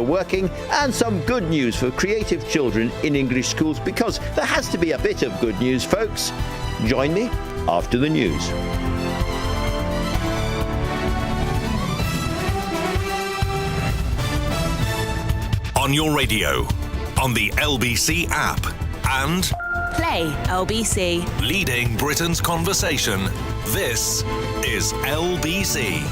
working, and some good news for creative children in English schools, because there has to be a bit of good news, folks. Join me after the news. On your radio, on the LBC app, and Play LBC. Leading Britain's conversation. This is LBC.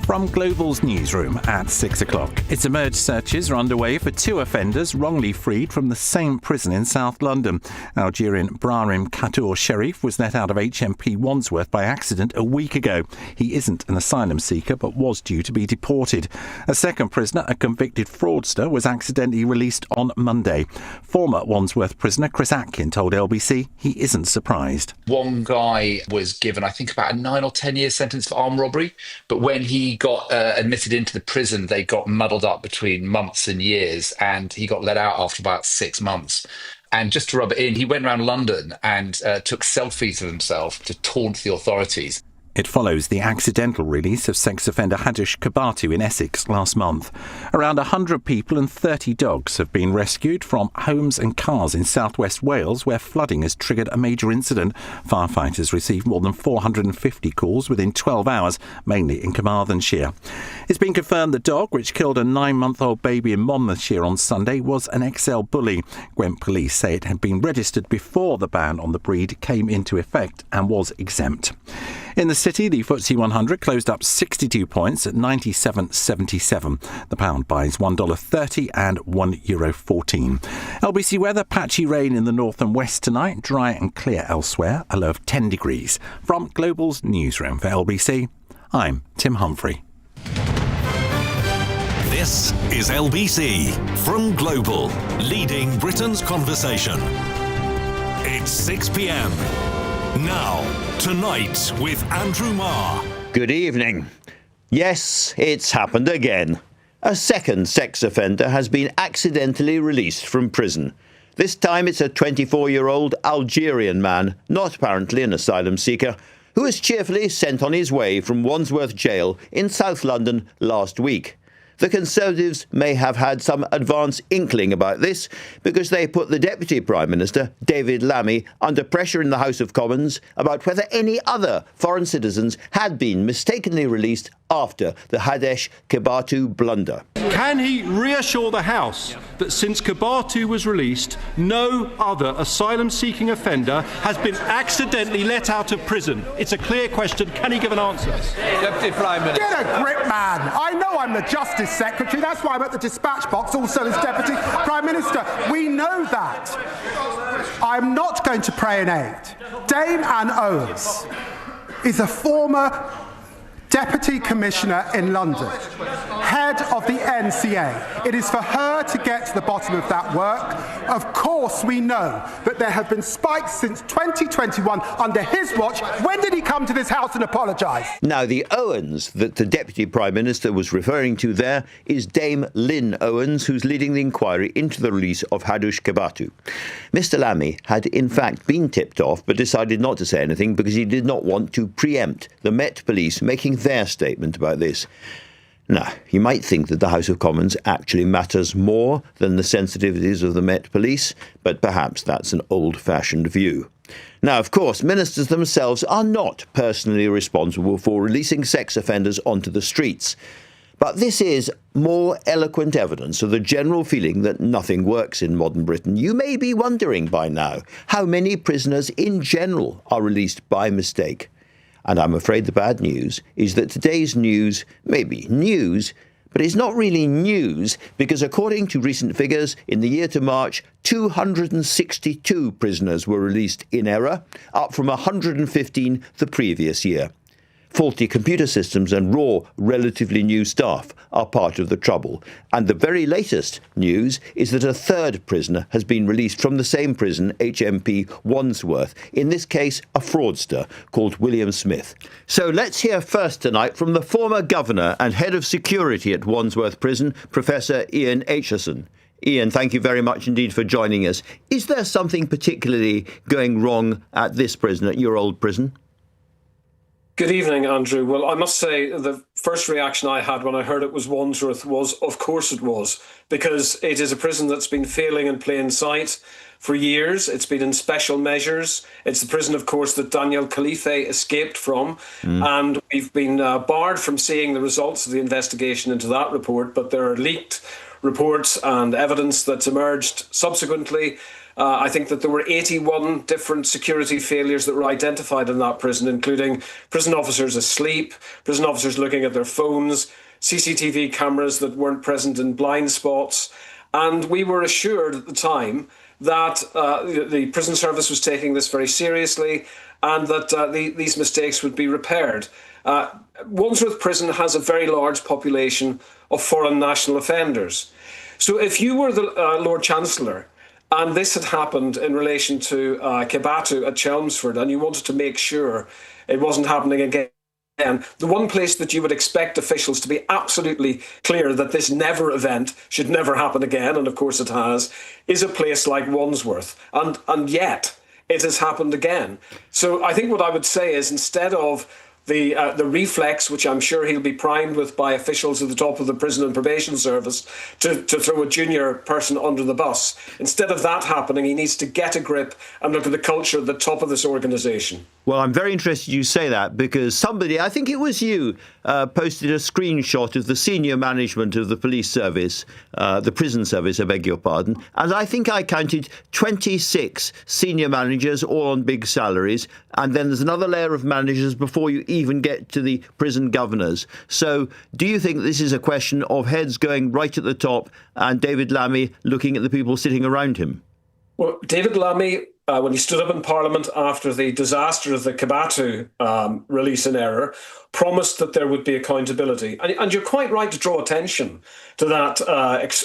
From Global's newsroom at 6 o'clock. It's emerged searches are underway for two offenders wrongly freed from the same prison in South London. Algerian Brahim Katour Sherif was let out of HMP Wandsworth by accident a week ago. He isn't an asylum seeker but was due to be deported. A second prisoner, a convicted fraudster, was accidentally released on Monday. Former Wandsworth prisoner Chris Atkin told LBC he isn't surprised. One guy was given, I think, about a 9 or 10 year sentence for armed robbery, but when he got admitted into the prison, they got muddled up between months and years, and he got let out after about 6 months. And just to rub it in, he went around London and took selfies of himself to taunt the authorities. It follows the accidental release of sex offender Hadush Kabatu in Essex last month. Around 100 people and 30 dogs have been rescued from homes and cars in southwest Wales, where flooding has triggered a major incident. Firefighters received more than 450 calls within 12 hours, mainly in Carmarthenshire. It's been confirmed the dog, which killed a 9-month-old baby in Monmouthshire on Sunday, was an XL bully. Gwent police say it had been registered before the ban on the breed came into effect and was exempt. In the city, the FTSE 100 closed up 62 points at 97.77. The pound buys $1.30 and €1.14. LBC weather, patchy rain in the north and west tonight, dry and clear elsewhere, a low of 10 degrees. From Global's newsroom for LBC, I'm Tim Humphrey. This is LBC from Global, leading Britain's conversation. It's 6 p.m. Now, Tonight with Andrew Marr. Good evening. Yes, it's happened again. A second sex offender has been accidentally released from prison. This time it's a 24-year-old Algerian man, not apparently an asylum seeker, who was cheerfully sent on his way from Wandsworth Jail in South London last week. The Conservatives may have had some advance inkling about this because they put the Deputy Prime Minister, David Lammy, under pressure in the House of Commons about whether any other foreign citizens had been mistakenly released after the Hadush Kabatu blunder. Can he reassure the House that since Kabatu was released, no other asylum-seeking offender has been accidentally let out of prison? It's a clear question. Can he give an answer? Deputy Prime Minister. Get a grip, man. I know I'm the Justice Secretary. That's why I'm at the dispatch box, also as Deputy Prime Minister. We know that. I'm not going to pray in aid. Dame Anne Owens is a former Deputy Commissioner in London, head of the NCA. It is for her to get to the bottom of that work. Of course, we know that there have been spikes since 2021 under his watch. When did he come to this House and apologise? Now, the Owens that the Deputy Prime Minister was referring to there is Dame Lynn Owens, who's leading the inquiry into the release of Hadush Kabatu. Mr Lammy had in fact been tipped off but decided not to say anything because he did not want to preempt the Met Police making their statement about this. Now, you might think that the House of Commons actually matters more than the sensitivities of the Met Police, but perhaps that's an old-fashioned view. Now, of course, ministers themselves are not personally responsible for releasing sex offenders onto the streets. But this is more eloquent evidence of the general feeling that nothing works in modern Britain. You may be wondering by now how many prisoners in general are released by mistake. And I'm afraid the bad news is that today's news may be news, but it's not really news because according to recent figures, in the year to March, 262 prisoners were released in error, up from 115 the previous year. Faulty computer systems and raw, relatively new staff are part of the trouble. And the very latest news is that a third prisoner has been released from the same prison, HMP Wandsworth, in this case a fraudster called William Smith. So let's hear first tonight from the former governor and head of security at Wandsworth Prison, Professor Ian Acheson. Ian, thank you very much indeed for joining us. Is there something particularly going wrong at this prison, at your old prison? Good evening, Andrew. Well, I must say the first reaction I had when I heard it was Wandsworth was, of course it was, because it is a prison that's been failing in plain sight for years. It's been in special measures. It's the prison, of course, that Daniel Khalife escaped from. And we've been barred from seeing the results of the investigation into that report, but there are leaked reports and evidence that's emerged subsequently. I think that there were 81 different security failures that were identified in that prison, including prison officers asleep, prison officers looking at their phones, CCTV cameras that weren't present in blind spots. And we were assured at the time that the prison service was taking this very seriously and that these mistakes would be repaired. Wandsworth Prison has a very large population of foreign national offenders. So if you were the Lord Chancellor, and this had happened in relation to Kebatu at Chelmsford, and you wanted to make sure it wasn't happening again, the one place that you would expect officials to be absolutely clear that this never event should never happen again, and of course it has, is a place like Wandsworth. And yet it has happened again. So I think what I would say is, instead of the reflex, which I'm sure he'll be primed with by officials at the top of the prison and probation service, to throw a junior person under the bus. Instead of that happening, he needs to get a grip and look at the culture at the top of this organisation. Well, I'm very interested you say that, because somebody, I think it was you, posted a screenshot of the senior management of the police service, the prison service, I beg your pardon, and I think I counted 26 senior managers, all on big salaries, and then there's another layer of managers before you even get to the prison governors. So do you think this is a question of heads going right at the top and David Lammy looking at the people sitting around him? Well, David Lammy, when he stood up in Parliament after the disaster of the Kebatu release in error, promised that there would be accountability. And you're quite right to draw attention to that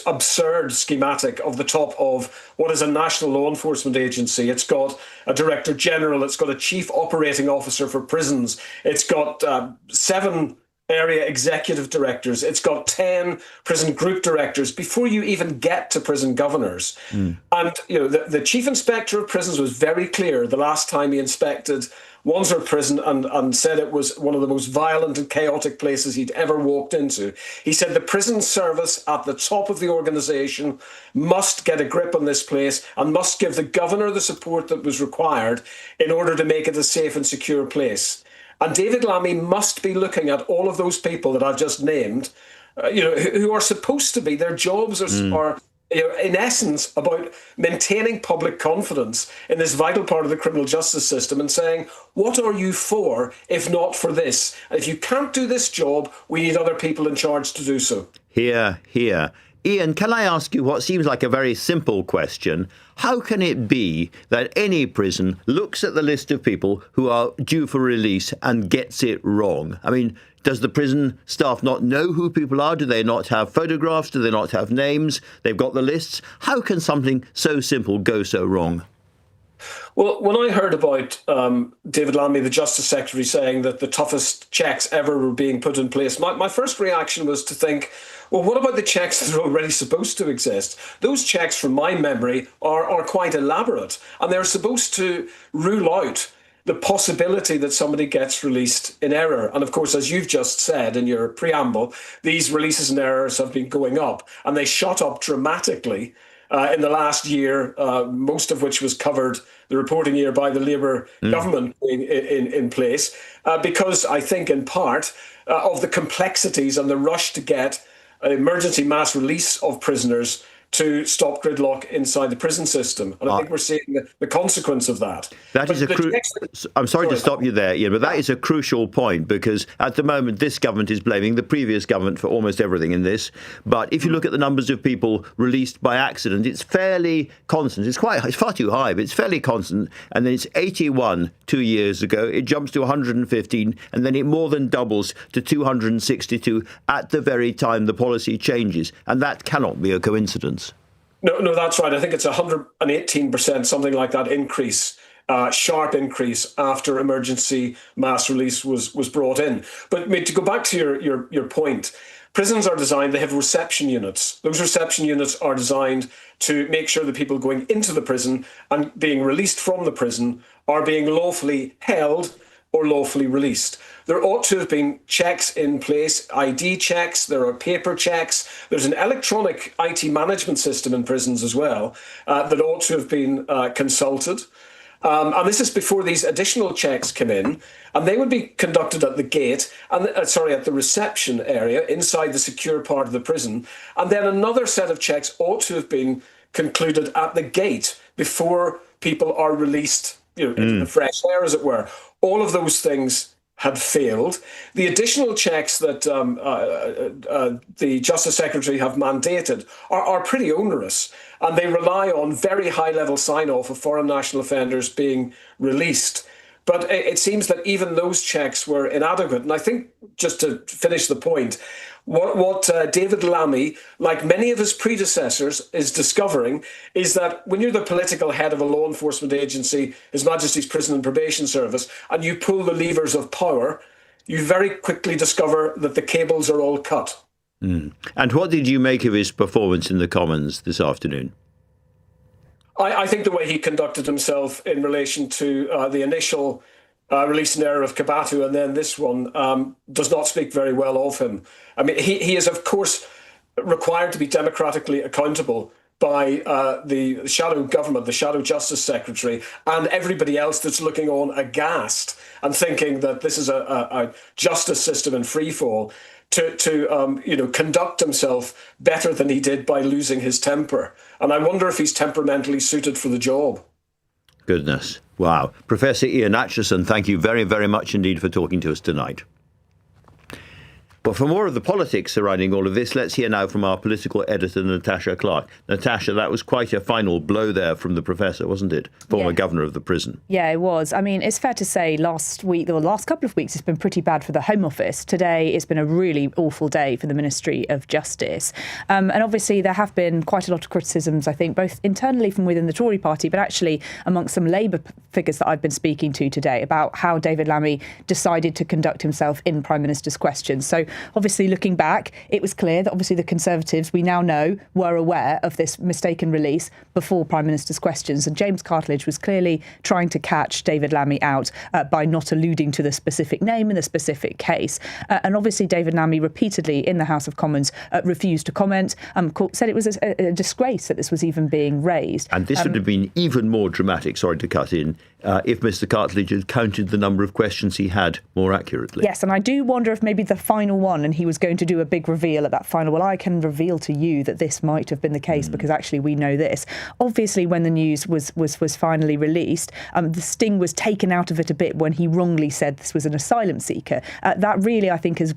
absurd schematic of the top of what is a national law enforcement agency. It's got a Director General, it's got a Chief Operating Officer for prisons, it's got 7 area executive directors, it's got 10 prison group directors before you even get to prison governors. And the chief inspector of prisons was very clear the last time he inspected Wandsworth Prison and said it was one of the most violent and chaotic places he'd ever walked into. He said the prison service at the top of the organisation must get a grip on this place and must give the governor the support that was required in order to make it a safe and secure place. And David Lammy must be looking at all of those people that I've just named, who are supposed to be, their jobs are in essence about maintaining public confidence in this vital part of the criminal justice system and saying, what are you for if not for this? And if you can't do this job, we need other people in charge to do so. Here. Ian, can I ask you what seems like a very simple question? How can it be that any prison looks at the list of people who are due for release and gets it wrong? I mean, does the prison staff not know who people are? Do they not have photographs? Do they not have names? They've got the lists. How can something so simple go so wrong? Well, when I heard about David Lammy, the Justice Secretary, saying that the toughest checks ever were being put in place, my first reaction was to think, well, what about the checks that are already supposed to exist? Those checks, from my memory, are quite elaborate, and they're supposed to rule out the possibility that somebody gets released in error. And of course, as you've just said in your preamble, these releases in errors have been going up, and they shot up dramatically in the last year, most of which was covered, the reporting year, by the Labour government in place, because I think in part of the complexities and the rush to get emergency mass release of prisoners to stop gridlock inside the prison system. And I think we're seeing the consequence of that. That is I'm sorry to stop you there, Ian, but that is a crucial point, because at the moment this government is blaming the previous government for almost everything in this. But if you look at the numbers of people released by accident, it's fairly constant. It's far too high, but it's fairly constant. And then it's 81 2 years ago. It jumps to 115, and then it more than doubles to 262 at the very time the policy changes. And that cannot be a coincidence. No, that's right. I think it's 118%, something like that, increase, sharp increase after emergency mass release was brought in. But to go back to your point, prisons are designed, they have reception units. Those reception units are designed to make sure that people going into the prison and being released from the prison are being lawfully held or lawfully released. There ought to have been checks in place, ID checks, there are paper checks, there's an electronic IT management system in prisons as well that ought to have been consulted. And this is before these additional checks come in, and they would be conducted at the gate, and at the reception area inside the secure part of the prison. And then another set of checks ought to have been concluded at the gate before people are released, into the fresh air, as it were. All of those things had failed. The additional checks that the Justice Secretary have mandated are pretty onerous, and they rely on very high-level sign-off of foreign national offenders being released. But it seems that even those checks were inadequate. And I think, just to finish the point, what David Lammy, like many of his predecessors, is discovering is that when you're the political head of a law enforcement agency, His Majesty's Prison and Probation Service, and you pull the levers of power, you very quickly discover that the cables are all cut. And what did you make of his performance in the Commons this afternoon? I think the way he conducted himself in relation to the initial release in error of Kibatu and then this one does not speak very well of him. I mean, he is, of course, required to be democratically accountable by the shadow government, the shadow justice secretary, and everybody else that's looking on aghast and thinking that this is a justice system in freefall, to conduct himself better than he did by losing his temper. And I wonder if he's temperamentally suited for the job. Goodness. Wow. Professor Ian Acheson, thank you very, very much indeed for talking to us tonight. But for more of the politics surrounding all of this, let's hear now from our political editor, Natasha Clark. Natasha, that was quite a final blow there from the professor, wasn't it? Former governor of the prison. Yeah, it was. I mean, it's fair to say last couple of weeks, it's been pretty bad for the Home Office. Today, it's been a really awful day for the Ministry of Justice. And obviously, there have been quite a lot of criticisms, I think, both internally from within the Tory party, but actually amongst some Labour figures that I've been speaking to today about how David Lammy decided to conduct himself in Prime Minister's questions. So obviously, looking back, it was clear that obviously the Conservatives, we now know, were aware of this mistaken release before Prime Minister's questions. And James Cartledge was clearly trying to catch David Lammy out by not alluding to the specific name in the specific case. And obviously, David Lammy repeatedly in the House of Commons refused to comment, said it was a disgrace that this was even being raised. And this would have been even more dramatic, sorry to cut in, if Mr. Cartledge had counted the number of questions he had more accurately. Yes, and I do wonder if maybe the final one, and he was going to do a big reveal at that final, well, I can reveal to you that this might have been the case because actually we know this. Obviously, when the news was finally released, the sting was taken out of it a bit when he wrongly said this was an asylum seeker. That really, I think, has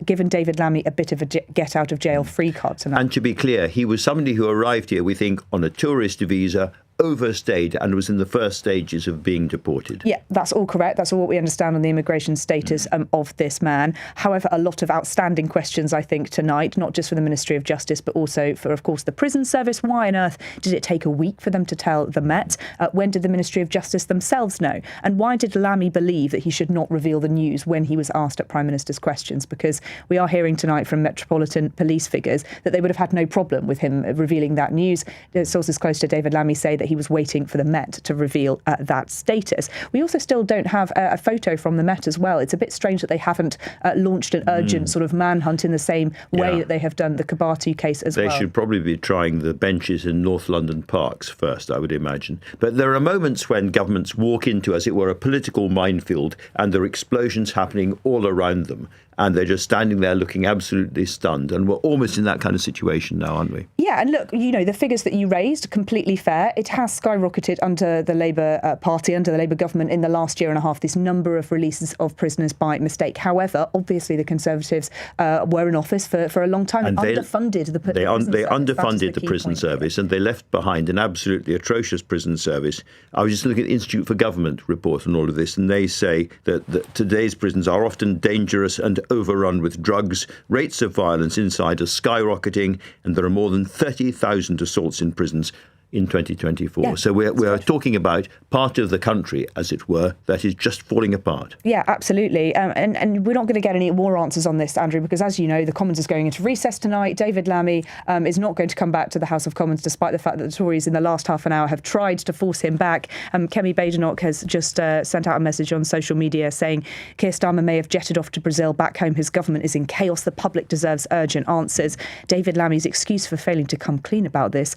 given David Lammy a bit of a get-out-of-jail-free card tonight. And to be clear, he was somebody who arrived here, we think, on a tourist visa, overstayed and was in the first stages of being deported. Yeah, that's all correct. That's all what we understand on the immigration status of this man. However, a lot of outstanding questions, I think, tonight, not just for the Ministry of Justice, but also for, of course, the prison service. Why on earth did it take a week for them to tell the Met? When did the Ministry of Justice themselves know? And why did Lammy believe that he should not reveal the news when he was asked at Prime Minister's questions? Because we are hearing tonight from Metropolitan Police figures that they would have had no problem with him revealing that news. Sources close to David Lammy say that he was waiting for the Met to reveal that status. We also still don't have a photo from the Met as well. It's a bit strange that they haven't launched an urgent sort of manhunt in the same way that they have done the Kibatu case as well. They should probably be trying the benches in North London parks first, I would imagine. But there are moments when governments walk into, as it were, a political minefield, and there are explosions happening all around them. And they're just standing there looking absolutely stunned. And we're almost in that kind of situation now, aren't we? Yeah, and look, the figures that you raised are completely fair. It has skyrocketed under the Labour Party, under the Labour government in the last year and a half, this number of releases of prisoners by mistake. However, obviously the Conservatives were in office for a long time and underfunded the prison service. They underfunded the prison service, and they left behind an absolutely atrocious prison service. I was just looking at the Institute for Government report on all of this, and they say that today's prisons are often dangerous and overrun with drugs. Rates of violence inside are skyrocketing, and there are more than 30,000 assaults in prisons. in 2024. Yeah, so we're talking about part of the country, as it were, that is just falling apart. Yeah, absolutely. And we're not going to get any more answers on this, Andrew, because as you know, the Commons is going into recess tonight. David Lammy is not going to come back to the House of Commons, despite the fact that the Tories in the last half an hour have tried to force him back. Kemi Badenoch has just sent out a message on social media saying Keir Starmer may have jetted off to Brazil. Back home, his government is in chaos. The public deserves urgent answers. David Lammy's excuse for failing to come clean about this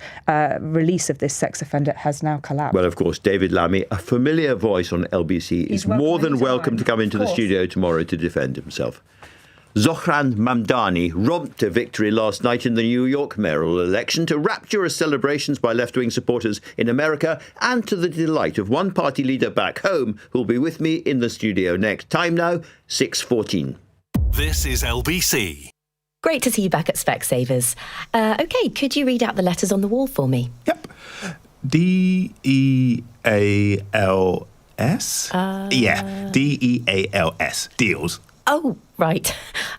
release of this sex offender has now collapsed. Well, of course, David Lammy, a familiar voice on LBC, is more than welcome to come into the studio tomorrow to defend himself. Zohran Mamdani romped a victory last night in the New York mayoral election to rapturous celebrations by left-wing supporters in America and to the delight of one party leader back home who'll be with me in the studio next. Time now, 6:14. This is LBC. Great to see you back at Specsavers. OK, could you read out the letters on the wall for me? Yep. D-E-A-L-S? Yeah, D-E-A-L-S. Deals. Oh, right.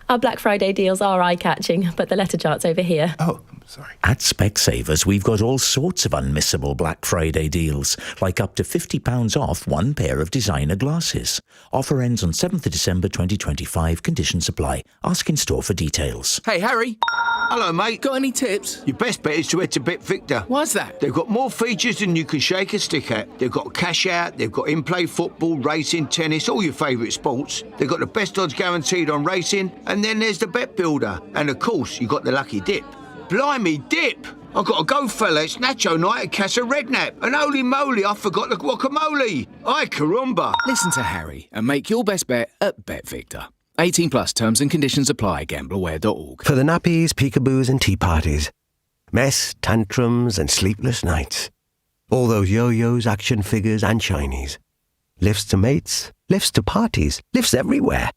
Our Black Friday deals are eye-catching, but the letter chart's over here. Oh, sorry. At Specsavers, we've got all sorts of unmissable Black Friday deals, like up to £50 off one pair of designer glasses. Offer ends on 7th of December 2025. Conditions apply. Ask in store for details. Hey, Harry. Hello, mate. Got any tips? Your best bet is to head to Bet Victor. Why's that? They've got more features than you can shake a stick at. They've got cash out, they've got in-play football, racing, tennis, all your favourite sports. They've got the best odds guaranteed on racing, and then there's the Bet Builder. And of course, you've got the lucky dip. Blimey, dip! I've got to go, fella. It's Nacho night at Casa Redknapp. And holy moly, I forgot the guacamole. Ay, caramba. Listen to Harry and make your best bet at Bet Victor. 18 plus terms and conditions apply. Gambleaware.org. For the nappies, peekaboos and tea parties. Mess, tantrums and sleepless nights. All those yo-yos, action figures and shinies. Lifts to mates, lifts to parties, lifts everywhere.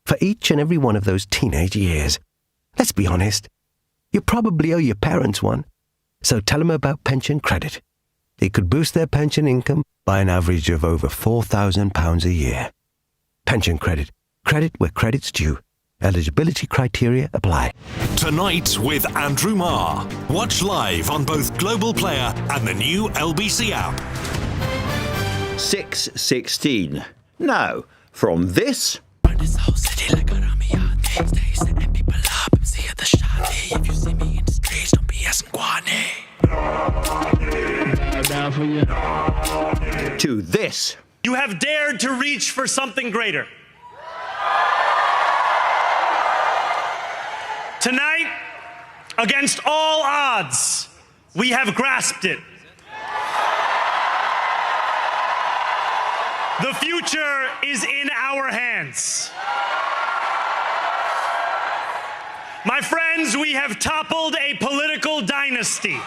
For each and every one of those teenage years. Let's be honest. You probably owe your parents one. So tell them about pension credit. It could boost their pension income by an average of over £4,000 a year. Pension credit. Credit where credit's due. Eligibility criteria apply. Tonight with Andrew Marr. Watch live on both Global Player and the new LBC app. 6:16. Now, from this... to this. You have dared to reach for something greater. Tonight, against all odds, we have grasped it. The future is in our hands. My friends, we have toppled a political dynasty.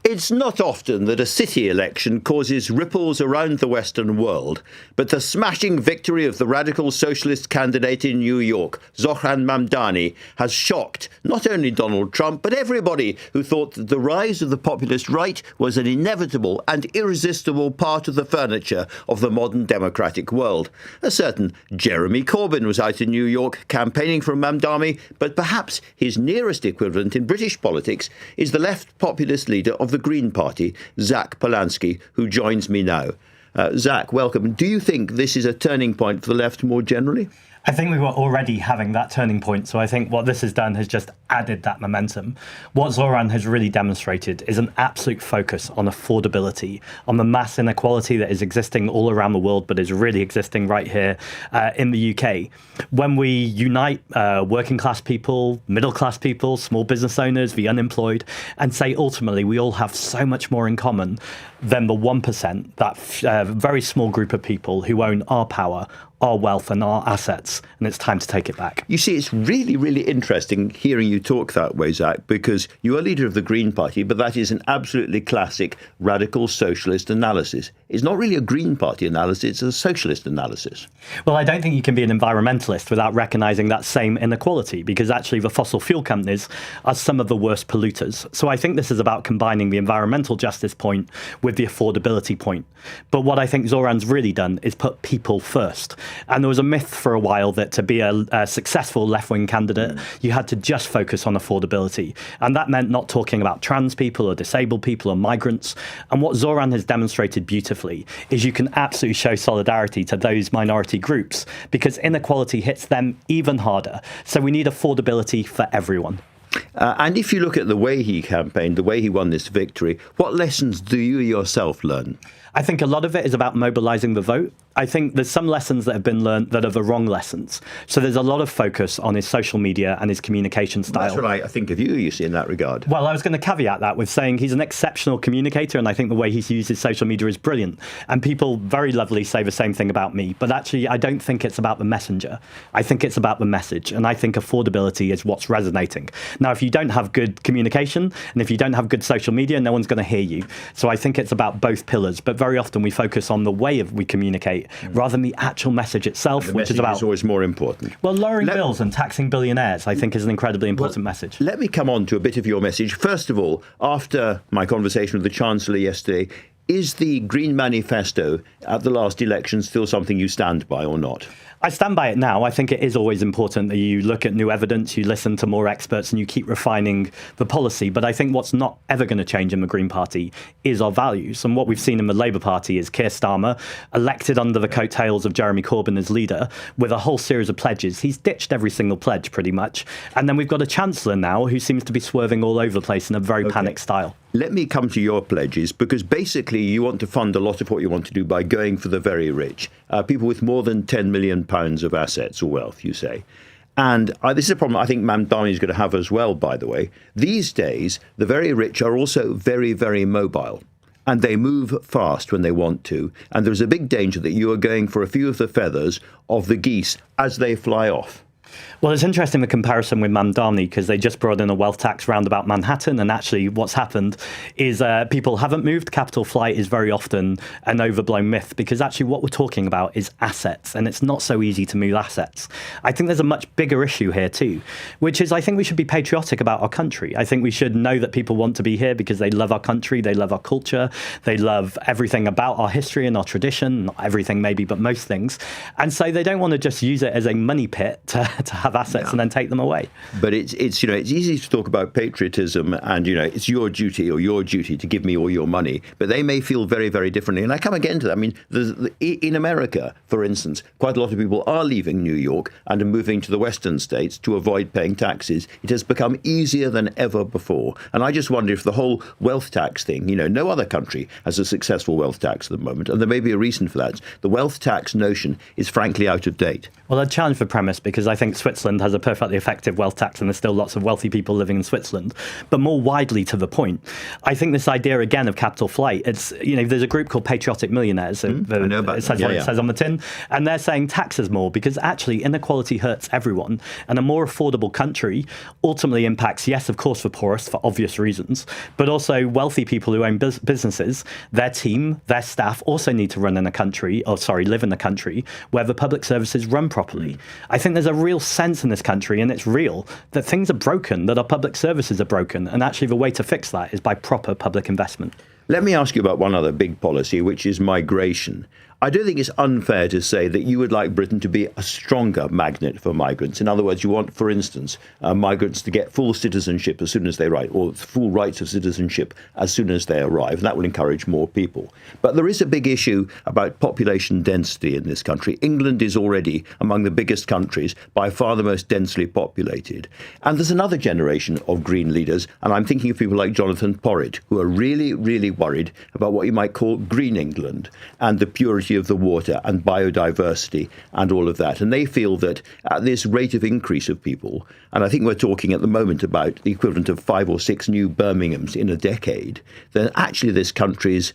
It's not often that a city election causes ripples around the Western world, but the smashing victory of the radical socialist candidate in New York, Zohran Mamdani, has shocked not only Donald Trump, but everybody who thought that the rise of the populist right was an inevitable and irresistible part of the furniture of the modern democratic world. A certain Jeremy Corbyn was out in New York campaigning for Mamdani, but perhaps his nearest equivalent in British politics is the left populist leader of the Green Party, Zack Polanski, who joins me now. Zack, welcome. Do you think this is a turning point for the left more generally? I think we were already having that turning point, so I think what this has done has just added that momentum. What Zohran has really demonstrated is an absolute focus on affordability, on the mass inequality that is existing all around the world, but is really existing right here in the UK. When we unite working class people, middle class people, small business owners, the unemployed, and say ultimately we all have so much more in common than the 1%, that very small group of people who own our power, our wealth and our assets, and it's time to take it back. You see, it's really, really interesting hearing you talk that way, Zack, because you are leader of the Green Party, but that is an absolutely classic radical socialist analysis. It's not really a Green Party analysis, it's a socialist analysis. Well, I don't think you can be an environmentalist without recognising that same inequality, because actually the fossil fuel companies are some of the worst polluters. So I think this is about combining the environmental justice point with the affordability point. But what I think Zohran's really done is put people first. And there was a myth for a while that to be a successful left-wing candidate, you had to just focus on affordability. And that meant not talking about trans people or disabled people or migrants. And what Zohran has demonstrated beautifully is you can absolutely show solidarity to those minority groups because inequality hits them even harder. So we need affordability for everyone. And if you look at the way he campaigned, the way he won this victory, what lessons do you yourself learn? I think a lot of it is about mobilising the vote. I think there's some lessons that have been learned that are the wrong lessons. So there's a lot of focus on his social media and his communication style. That's what I think of you see, in that regard. Well, I was going to caveat that with saying he's an exceptional communicator, and I think the way he's used his social media is brilliant. And people very lovely say the same thing about me. But actually, I don't think it's about the messenger. I think it's about the message. And I think affordability is what's resonating. Now, if you don't have good communication, and if you don't have good social media, no one's going to hear you. So I think it's about both pillars. But very often we focus on the way we communicate rather than the actual message itself, which is about... is always more important. Well, lowering bills and taxing billionaires, I think, is an incredibly important message. Let me come on to a bit of your message. First of all, after my conversation with the Chancellor yesterday, is the Green Manifesto at the last election still something you stand by or not? I stand by it now. I think it is always important that you look at new evidence, you listen to more experts, and you keep refining the policy. But I think what's not ever going to change in the Green Party is our values. And what we've seen in the Labour Party is Keir Starmer, elected under the coattails of Jeremy Corbyn as leader, with a whole series of pledges. He's ditched every single pledge, pretty much. And then we've got a Chancellor now who seems to be swerving all over the place in a very panicked style. Let me come to your pledges, because basically you want to fund a lot of what you want to do by going for the very rich, people with more than £10 million of assets or wealth, you say. And this is a problem I think Mamdani is going to have as well, by the way. These days, the very rich are also very, very mobile. And they move fast when they want to. And there's a big danger that you are going for a few of the feathers of the geese as they fly off. Well, it's interesting the comparison with Mamdani, because they just brought in a wealth tax round about Manhattan, and actually what's happened is people haven't moved. Capital flight is very often an overblown myth, because actually what we're talking about is assets, and it's not so easy to move assets. I think there's a much bigger issue here too, which is I think we should be patriotic about our country. I think we should know that people want to be here because they love our country, they love our culture, they love everything about our history and our tradition, not everything maybe, but most things. And so they don't want to just use it as a money pit to have assets and then take them away. But it's easy to talk about patriotism and, it's your duty to give me all your money. But they may feel very, very differently. And I come again to that. I mean, in America, for instance, quite a lot of people are leaving New York and are moving to the western states to avoid paying taxes. It has become easier than ever before. And I just wonder if the whole wealth tax thing, no other country has a successful wealth tax at the moment. And there may be a reason for that. The wealth tax notion is frankly out of date. Well, I'd challenge the premise, because I think Switzerland has a perfectly effective wealth tax and there's still lots of wealthy people living in Switzerland. But more widely to the point, I think this idea again of capital flight, it's, there's a group called Patriotic Millionaires. I know about it says what it says on the tin. And they're saying taxes more because actually inequality hurts everyone. And a more affordable country ultimately impacts, yes, of course, the poorest for obvious reasons, but also wealthy people who own businesses, their team, their staff also need to live in a country where the public services run properly. I think there's a real sense in this country, and it's real, that things are broken, that our public services are broken, and actually the way to fix that is by proper public investment. Let me ask you about one other big policy, which is migration. I don't think it's unfair to say that you would like Britain to be a stronger magnet for migrants. In other words, you want, for instance, migrants to get full citizenship as soon as they arrive, or full rights of citizenship as soon as they arrive. And that will encourage more people. But there is a big issue about population density in this country. England is already among the biggest countries, by far the most densely populated. And there's another generation of Green leaders, and I'm thinking of people like Jonathan Porritt, who are really, really worried about what you might call Green England and the purity of the water and biodiversity and all of that. And they feel that at this rate of increase of people, and I think we're talking at the moment about the equivalent of 5 or 6 new Birminghams in a decade, then actually this country's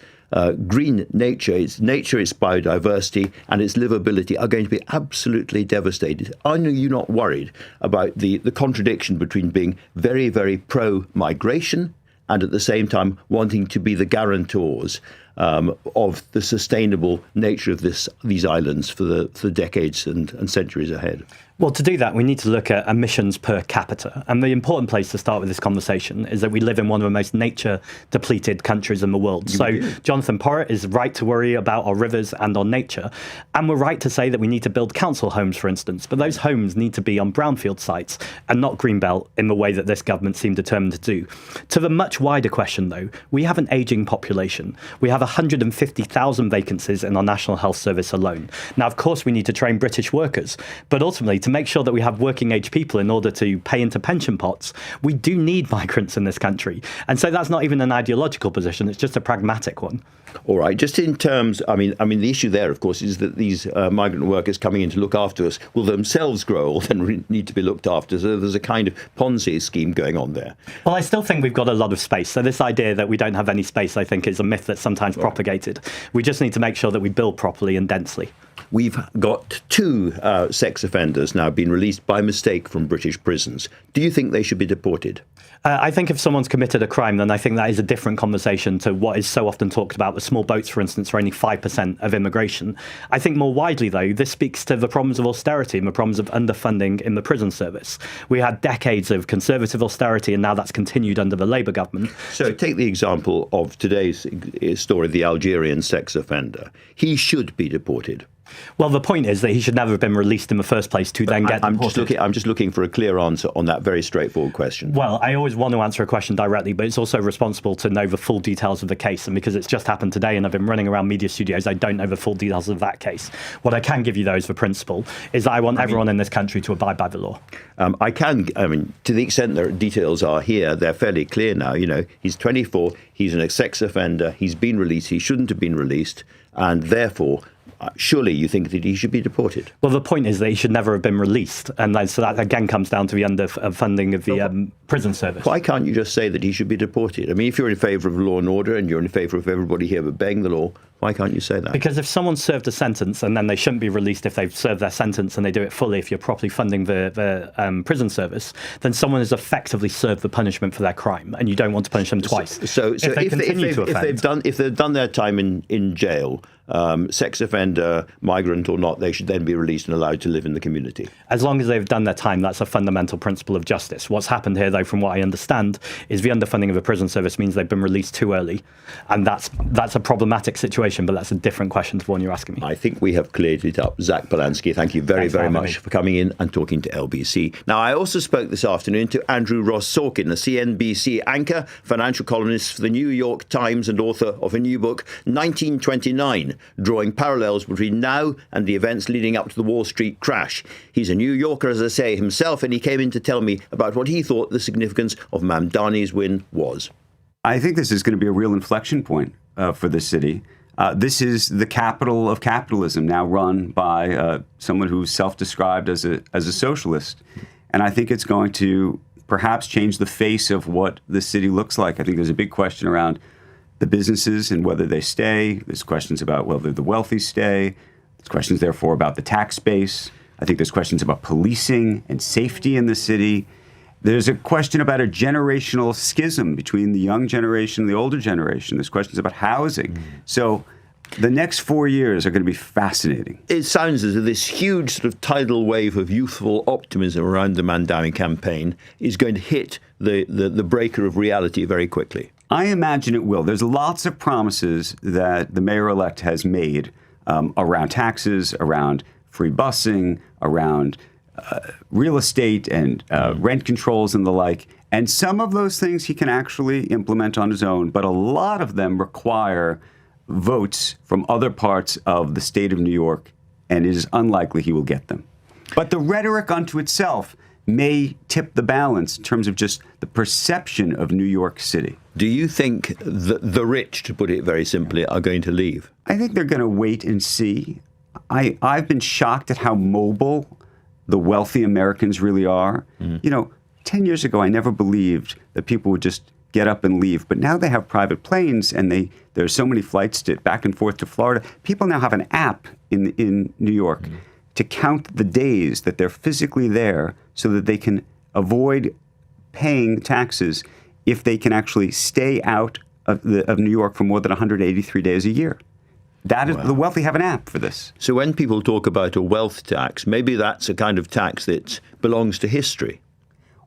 green nature, its biodiversity and its livability are going to be absolutely devastated. Are you not worried about the contradiction between being very, very pro-migration and at the same time wanting to be the guarantors of the sustainable nature of these islands for the decades and centuries ahead? Well, to do that, we need to look at emissions per capita. And the important place to start with this conversation is that we live in one of the most nature-depleted countries in the world. So Jonathan Porritt is right to worry about our rivers and our nature. And we're right to say that we need to build council homes, for instance. But those homes need to be on brownfield sites and not greenbelt in the way that this government seemed determined to do. To the much wider question, though, we have an ageing population. We have 150,000 vacancies in our National Health Service alone. Now, of course, we need to train British workers. But ultimately, to make sure that we have working age people in order to pay into pension pots, we do need migrants in this country. And so that's not even an ideological position, it's just a pragmatic one. All right, just in terms, I mean, the issue there, of course, is that these migrant workers coming in to look after us will themselves grow old and need to be looked after. So there's a kind of Ponzi scheme going on there. Well, I still think we've got a lot of space. So this idea that we don't have any space, I think, is a myth that's sometimes propagated. We just need to make sure that we build properly and densely. We've got 2 sex offenders now being released by mistake from British prisons. Do you think they should be deported? I think if someone's committed a crime, then I think that is a different conversation to what is so often talked about. The small boats, for instance, are only 5% of immigration. I think more widely, though, this speaks to the problems of austerity and the problems of underfunding in the prison service. We had decades of conservative austerity, and now that's continued under the Labour government. So take the example of today's story, the Algerian sex offender. He should be deported. Well, the point is that he should never have been released in the first place to then get deported. I'm just looking for a clear answer on that very straightforward question. Well, I always want to answer a question directly, but it's also responsible to know the full details of the case. And because it's just happened today and I've been running around media studios, I don't know the full details of that case. What I can give you, though, is the principle, is that I want everyone in this country to abide by the law. I mean, to the extent that details are here, they're fairly clear now. You know, he's 24, he's a sex offender, he's been released, he shouldn't have been released, and therefore, surely you think that he should be deported? Well, the point is that he should never have been released. And so that, again, comes down to the underfunding of the prison service. Why can't you just say that he should be deported? I mean, if you're in favour of law and order and you're in favour of everybody here obeying the law, why can't you say that? Because if someone served a sentence and then they shouldn't be released if they've served their sentence and they do it fully, if you're properly funding the prison service, then someone has effectively served the punishment for their crime, and you don't want to punish them twice. So if they've done their time in jail, sex offender, migrant or not, they should then be released and allowed to live in the community. As long as they've done their time, that's a fundamental principle of justice. What's happened here, though, from what I understand, is the underfunding of the prison service means they've been released too early. And that's a problematic situation, but that's a different question to the one you're asking me. I think we have cleared it up. Zack Polanski, thank you very much for coming in and talking to LBC. Now, I also spoke this afternoon to Andrew Ross Sorkin, a CNBC anchor, financial columnist for the New York Times and author of a new book, 1929, drawing parallels between now and the events leading up to the Wall Street crash. He's a New Yorker, as I say, himself, and he came in to tell me about what he thought the significance of Mamdani's win was. I think this is going to be a real inflection point for the city. This is the capital of capitalism, now run by someone who's self-described as a socialist. And I think it's going to perhaps change the face of what the city looks like. I think there's a big question around the businesses and whether they stay. There's questions about whether the wealthy stay. There's questions, therefore, about the tax base. I think there's questions about policing and safety in the city. There's a question about a generational schism between the young generation and the older generation. There's questions about housing. So the next 4 years are going to be fascinating. It sounds as if this huge sort of tidal wave of youthful optimism around the Mamdani campaign is going to hit the breaker of reality very quickly. I imagine it will. There's lots of promises that the mayor-elect has made around taxes, around free busing, around real estate and rent controls and the like. And some of those things he can actually implement on his own, but a lot of them require votes from other parts of the state of New York, and it is unlikely he will get them. But the rhetoric unto itself may tip the balance in terms of just the perception of New York City. Do you think the rich, to put it very simply, are going to leave? I think they're going to wait and see. I've been shocked at how mobile the wealthy Americans really are. You know, 10 years ago, I never believed that people would just get up and leave. But now they have private planes, and there's so many flights back and forth to Florida. People now have an app in New York to count the days that they're physically there so that they can avoid paying taxes if they can actually stay out of New York for more than 183 days a year. That is, the wealthy have an app for this. So when people talk about a wealth tax, maybe that's a kind of tax that belongs to history,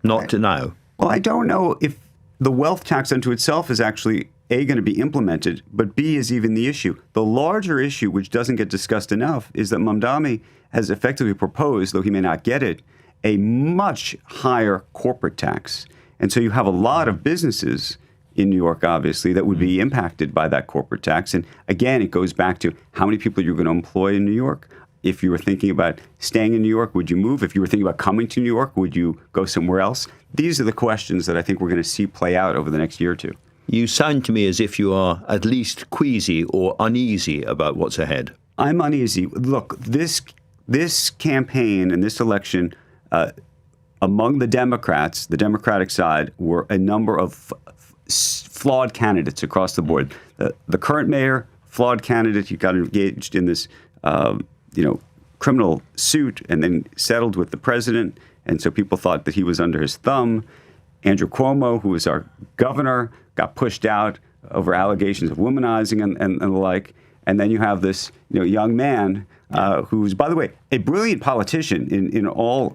not to now. Well, I don't know if the wealth tax unto itself is actually, A, going to be implemented, but B, is even the issue. The larger issue, which doesn't get discussed enough, is that Mamdani has effectively proposed, though he may not get it, a much higher corporate tax. And so you have a lot of businesses in New York, obviously, that would be impacted by that corporate tax. And again, it goes back to how many people you're going to employ in New York. If you were thinking about staying in New York, would you move? If you were thinking about coming to New York, would you go somewhere else? These are the questions that I think we're going to see play out over the next year or two. You sound to me as if you are at least queasy or uneasy about what's ahead. I'm uneasy. Look, this campaign and this election, among the Democrats, the Democratic side, were a number of flawed candidates across the board. The current mayor, flawed candidate. He got engaged in this, criminal suit and then settled with the president. And so people thought that he was under his thumb. Andrew Cuomo, who was our governor, got pushed out over allegations of womanizing and the like. And then you have this young man who's, by the way, a brilliant politician in all,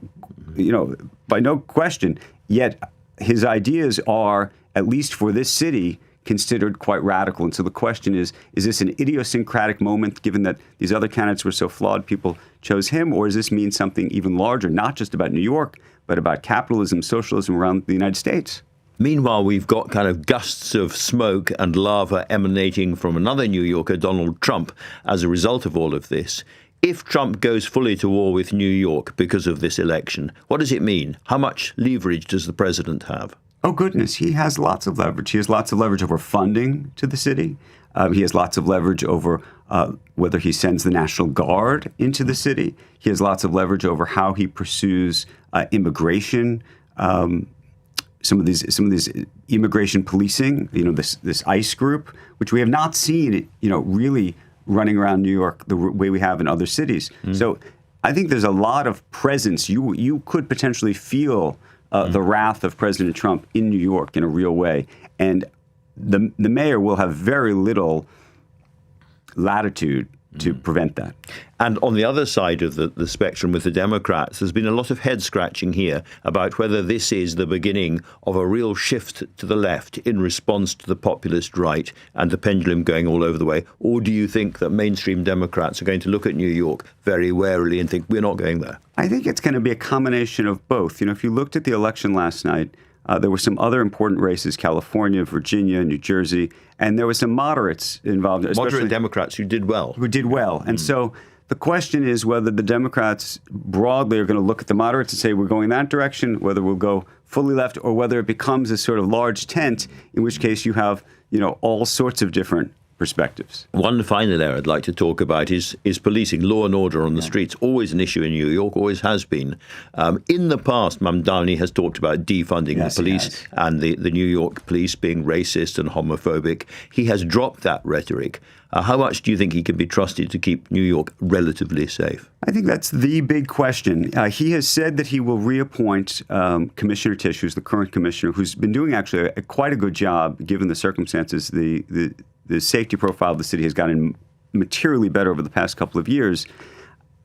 by no question, yet his ideas are, at least for this city, considered quite radical. And so the question is this an idiosyncratic moment, given that these other candidates were so flawed, people chose him, or does this mean something even larger, not just about New York, but about capitalism, socialism around the United States? Meanwhile, we've got kind of gusts of smoke and lava emanating from another New Yorker, Donald Trump, as a result of all of this. If Trump goes fully to war with New York because of this election, what does it mean? How much leverage does the president have? Oh, goodness. He has lots of leverage. He has lots of leverage over funding to the city. He has lots of leverage over whether he sends the National Guard into the city. He has lots of leverage over how he pursues immigration. Some of these immigration policing. This ICE group, which we have not seen, really running around New York the way we have in other cities. So I think there's a lot of presence. You could potentially feel the wrath of President Trump in New York in a real way. And the mayor will have very little latitude to prevent that. And on the other side of the spectrum with the Democrats, there's been a lot of head-scratching here about whether this is the beginning of a real shift to the left in response to the populist right and the pendulum going all over the way. Or do you think that mainstream Democrats are going to look at New York very warily and think, we're not going there? I think it's going to be a combination of both. If you looked at the election last night, there were some other important races, California, Virginia, New Jersey, and there were some moderates involved. Moderate Democrats who did well. And so the question is whether the Democrats broadly are going to look at the moderates and say we're going that direction, whether we'll go fully left, or whether it becomes a sort of large tent, in which case you have, all sorts of different perspectives. One final area I'd like to talk about is policing, law and order on the streets. Always an issue in New York, always has been. In the past, Mamdani has talked about defunding the police and the New York police being racist and homophobic. He has dropped that rhetoric. How much do you think he can be trusted to keep New York relatively safe? I think that's the big question. He has said that he will reappoint Commissioner Tisch, who's the current commissioner, who's been doing actually quite a good job given the circumstances. The safety profile of the city has gotten materially better over the past couple of years.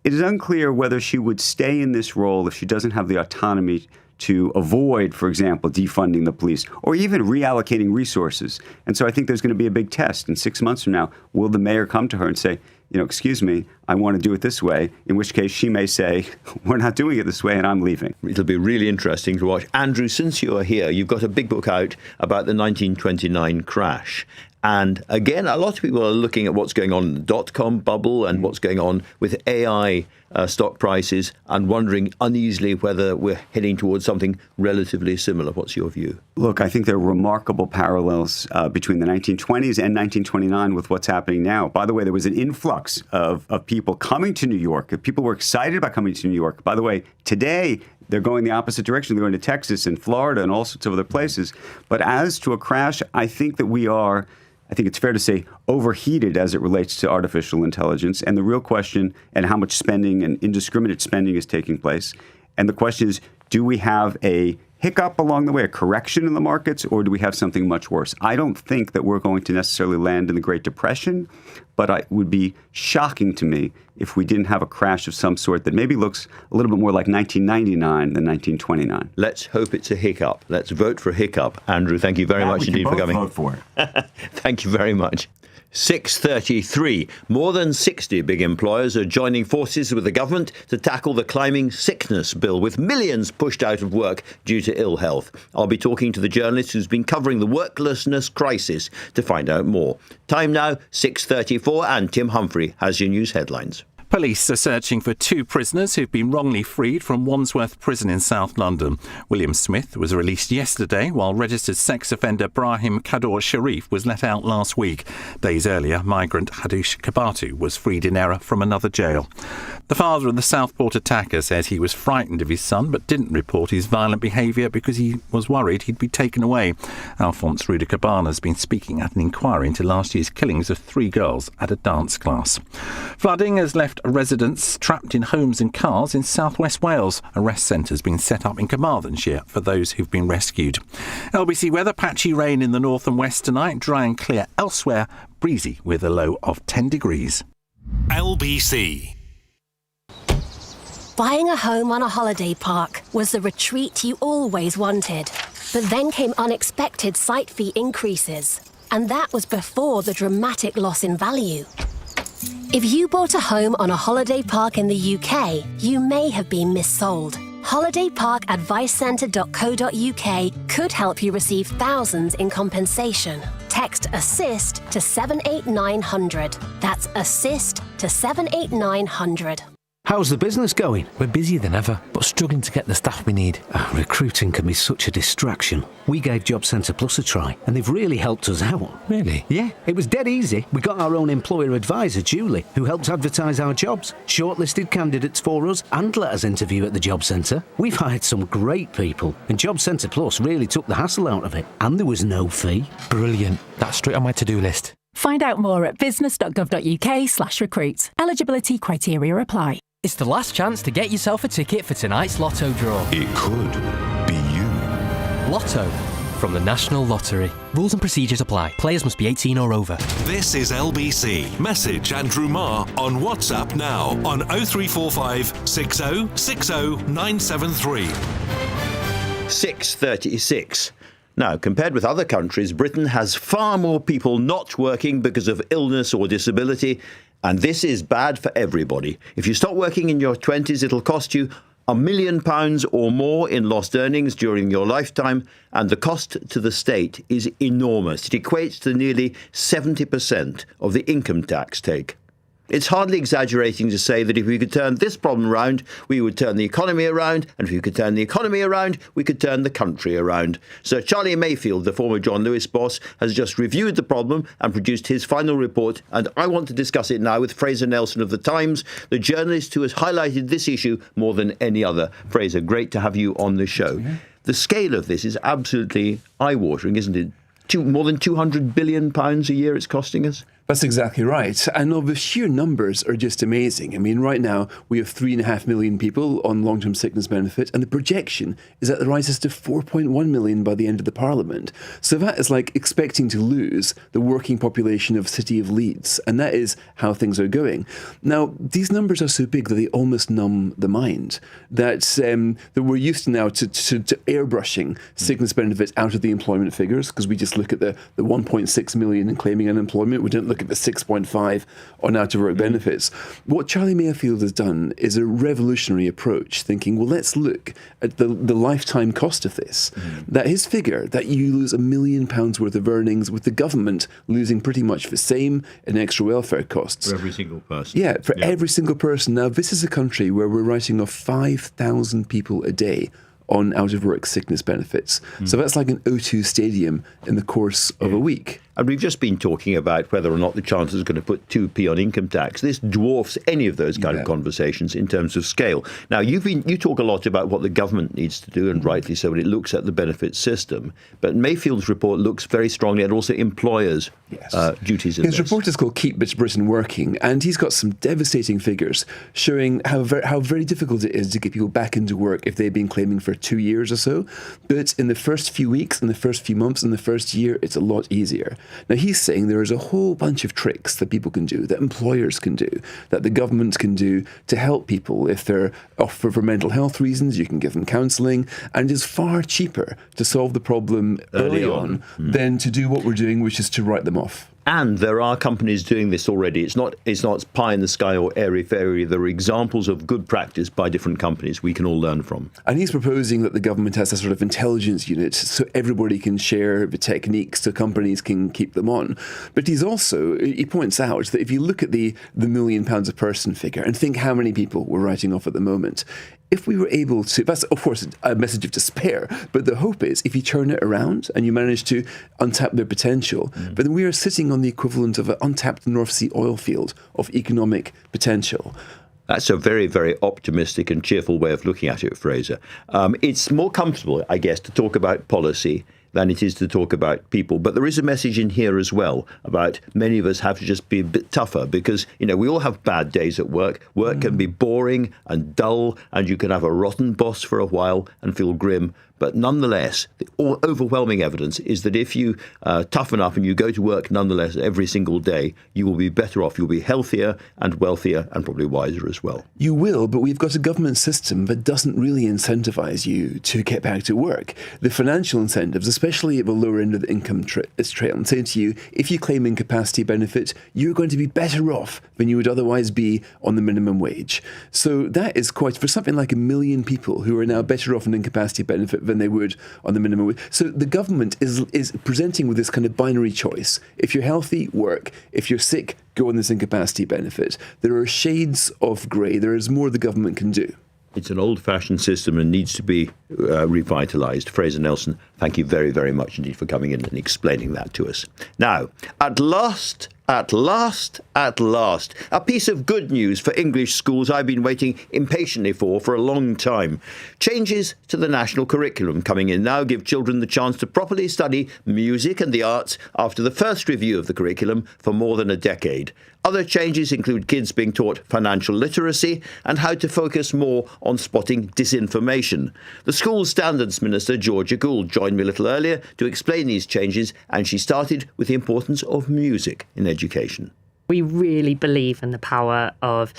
It is unclear whether she would stay in this role if she doesn't have the autonomy to avoid, for example, defunding the police or even reallocating resources. And so I think there's going to be a big test. In 6 months from now, will the mayor come to her and say, excuse me, I want to do it this way, in which case she may say, we're not doing it this way and I'm leaving. It'll be really interesting to watch. Andrew, since you are here, you've got a big book out about the 1929 crash. And again, a lot of people are looking at what's going on in the dot-com bubble and what's going on with AI stock prices and wondering uneasily whether we're heading towards something relatively similar. What's your view? Look, I think there are remarkable parallels between the 1920s and 1929 with what's happening now. By the way, there was an influx of people coming to New York. People were excited about coming to New York. By the way, today, they're going the opposite direction. They're going to Texas and Florida and all sorts of other places. But as to a crash, I think that we are, I think it's fair to say, overheated as it relates to artificial intelligence and the real question and how much spending and indiscriminate spending is taking place. And the question is, do we have a hiccup along the way, a correction in the markets, or do we have something much worse? I don't think that we're going to necessarily land in the Great Depression, but it would be shocking to me if we didn't have a crash of some sort that maybe looks a little bit more like 1999 than 1929. Let's hope it's a hiccup. Let's vote for a hiccup. Andrew, thank you very much indeed for coming. Vote for it. Thank you very much. 6:33. More than 60 big employers are joining forces with the government to tackle the climbing sickness bill, with millions pushed out of work due to ill health. I'll be talking to the journalist who's been covering the worklessness crisis to find out more. Time now, 6:34, and Tim Humphrey has your news headlines. Police are searching for 2 prisoners who've been wrongly freed from Wandsworth Prison in South London. William Smith was released yesterday, while registered sex offender Brahim Kador Sharif was let out last week. Days earlier, migrant Hadush Kabatu was freed in error from another jail. The father of the Southport attacker says he was frightened of his son but didn't report his violent behaviour because he was worried he'd be taken away. Alphonse Ruda-Cabana has been speaking at an inquiry into last year's killings of 3 girls at a dance class. Flooding has left residents trapped in homes and cars in southwest Wales. A rest centre has been set up in Carmarthenshire for those who've been rescued. LBC weather, patchy rain in the north and west tonight, dry and clear elsewhere, breezy with a low of 10 degrees. LBC. Buying a home on a holiday park was the retreat you always wanted. But then came unexpected site fee increases. And that was before the dramatic loss in value. If you bought a home on a holiday park in the UK, you may have been missold. holidayparkadvicecentre.co.uk could help you receive thousands in compensation. Text ASSIST to 78900. That's ASSIST to 78900. How's the business going? We're busier than ever, but struggling to get the staff we need. Recruiting can be such a distraction. We gave Job Centre Plus a try, and they've really helped us out. Really? Yeah, it was dead easy. We got our own employer advisor, Julie, who helped advertise our jobs, shortlisted candidates for us, and let us interview at the Job Centre. We've hired some great people, and Job Centre Plus really took the hassle out of it, and there was no fee. Brilliant. That's straight on my to-do list. Find out more at business.gov.uk/recruit. Eligibility criteria apply. It's the last chance to get yourself a ticket for tonight's Lotto draw. It could be you. Lotto from the National Lottery. Rules and procedures apply. Players must be 18 or over. This is LBC. Message Andrew Marr on WhatsApp now on 0345 60 60 973. 6:36. Now, compared with other countries, Britain has far more people not working because of illness or disability, and this is bad for everybody. If you stop working in your 20s, it'll cost you £1 million or more in lost earnings during your lifetime, and the cost to the state is enormous. It equates to nearly 70% of the income tax take. It's hardly exaggerating to say that if we could turn this problem around, we would turn the economy around, and if we could turn the economy around, we could turn the country around. Sir Charlie Mayfield, the former John Lewis boss, has just reviewed the problem and produced his final report, and I want to discuss it now with Fraser Nelson of The Times, the journalist who has highlighted this issue more than any other. Fraser, great to have you on the show. The scale of this is absolutely eye-watering, isn't it? More than £200 billion a year it's costing us? That's exactly right. And the sheer numbers are just amazing. I mean, right now, we have 3.5 million people on long-term sickness benefit, and the projection is that it rises to 4.1 million by the end of the Parliament. So that is like expecting to lose the working population of City of Leeds, and that is how things are going. Now, these numbers are so big that they almost numb the mind, that we're used to now to airbrushing sickness benefits out of the employment figures, because we just look at the 1.6 million in claiming unemployment. We don't look at the 6.5 on out-of-work benefits. What Charlie Mayfield has done is a revolutionary approach, thinking, well, let's look at the lifetime cost of this. That his figure, that you lose £1 million worth of earnings with the government losing pretty much the same in extra welfare costs. For every single person. Yeah, for every single person. Now, this is a country where we're writing off 5,000 people a day on out-of-work sickness benefits. So that's like an O2 stadium in the course of a week. And we've just been talking about whether or not the Chancellor is going to put 2p on income tax. This dwarfs any of those kind of conversations in terms of scale. Now, you talk a lot about what the government needs to do, and rightly so, when it looks at the benefit system. But Mayfield's report looks very strongly at also employers' duties in His report is called Keep Britain Working, and he's got some devastating figures showing how very difficult it is to get people back into work if they've been claiming for for 2 years or so. But in the first few weeks, in the first few months, in the first year, it's a lot easier. Now, he's saying there is a whole bunch of tricks that people can do, that employers can do, that the government can do to help people. If they're off for mental health reasons, you can give them counselling, and it's far cheaper to solve the problem early on than to do what we're doing, which is to write them off. And there are companies doing this already. It's not pie in the sky or airy-fairy. There are examples of good practice by different companies we can all learn from. And he's proposing that the government has a sort of intelligence unit so everybody can share the techniques so companies can keep them on. But he points out that if you look at the £1 million a person figure and think how many people we're writing off at the moment, if we were able to, that's of course a message of despair, but the hope is if you turn it around and you manage to untap their potential, but then we are sitting on the equivalent of an untapped North Sea oil field of economic potential. That's a very, very optimistic and cheerful way of looking at it, Fraser. It's more comfortable, I guess, to talk about policy than it is to talk about people. But there is a message in here as well about many of us have to just be a bit tougher because, we all have bad days at work. Work can be boring and dull, and you can have a rotten boss for a while and feel grim. But nonetheless, the overwhelming evidence is that if you toughen up and you go to work nonetheless every single day, you will be better off. You'll be healthier and wealthier and probably wiser as well. You will, but we've got a government system that doesn't really incentivise you to get back to work. The financial incentives, especially at the lower end of the income trail, say to you, if you claim incapacity benefit, you're going to be better off than you would otherwise be on the minimum wage. So that is quite, for something like 1 million people who are now better off on incapacity benefit than they would on the minimum wage. So the government is presenting with this kind of binary choice. If you're healthy, work. If you're sick, go on this incapacity benefit. There are shades of grey. There is more the government can do. It's an old-fashioned system and needs to be revitalised. Fraser Nelson, thank you very, very much indeed for coming in and explaining that to us. Now, at last, a piece of good news for English schools I've been waiting impatiently for a long time. Changes to the national curriculum coming in now give children the chance to properly study music and the arts after the first review of the curriculum for more than a decade. Other changes include kids being taught financial literacy and how to focus more on spotting disinformation. The School Standards Minister, Georgia Gould, joined me a little earlier to explain these changes, and she started with the importance of music in education. We really believe in the power of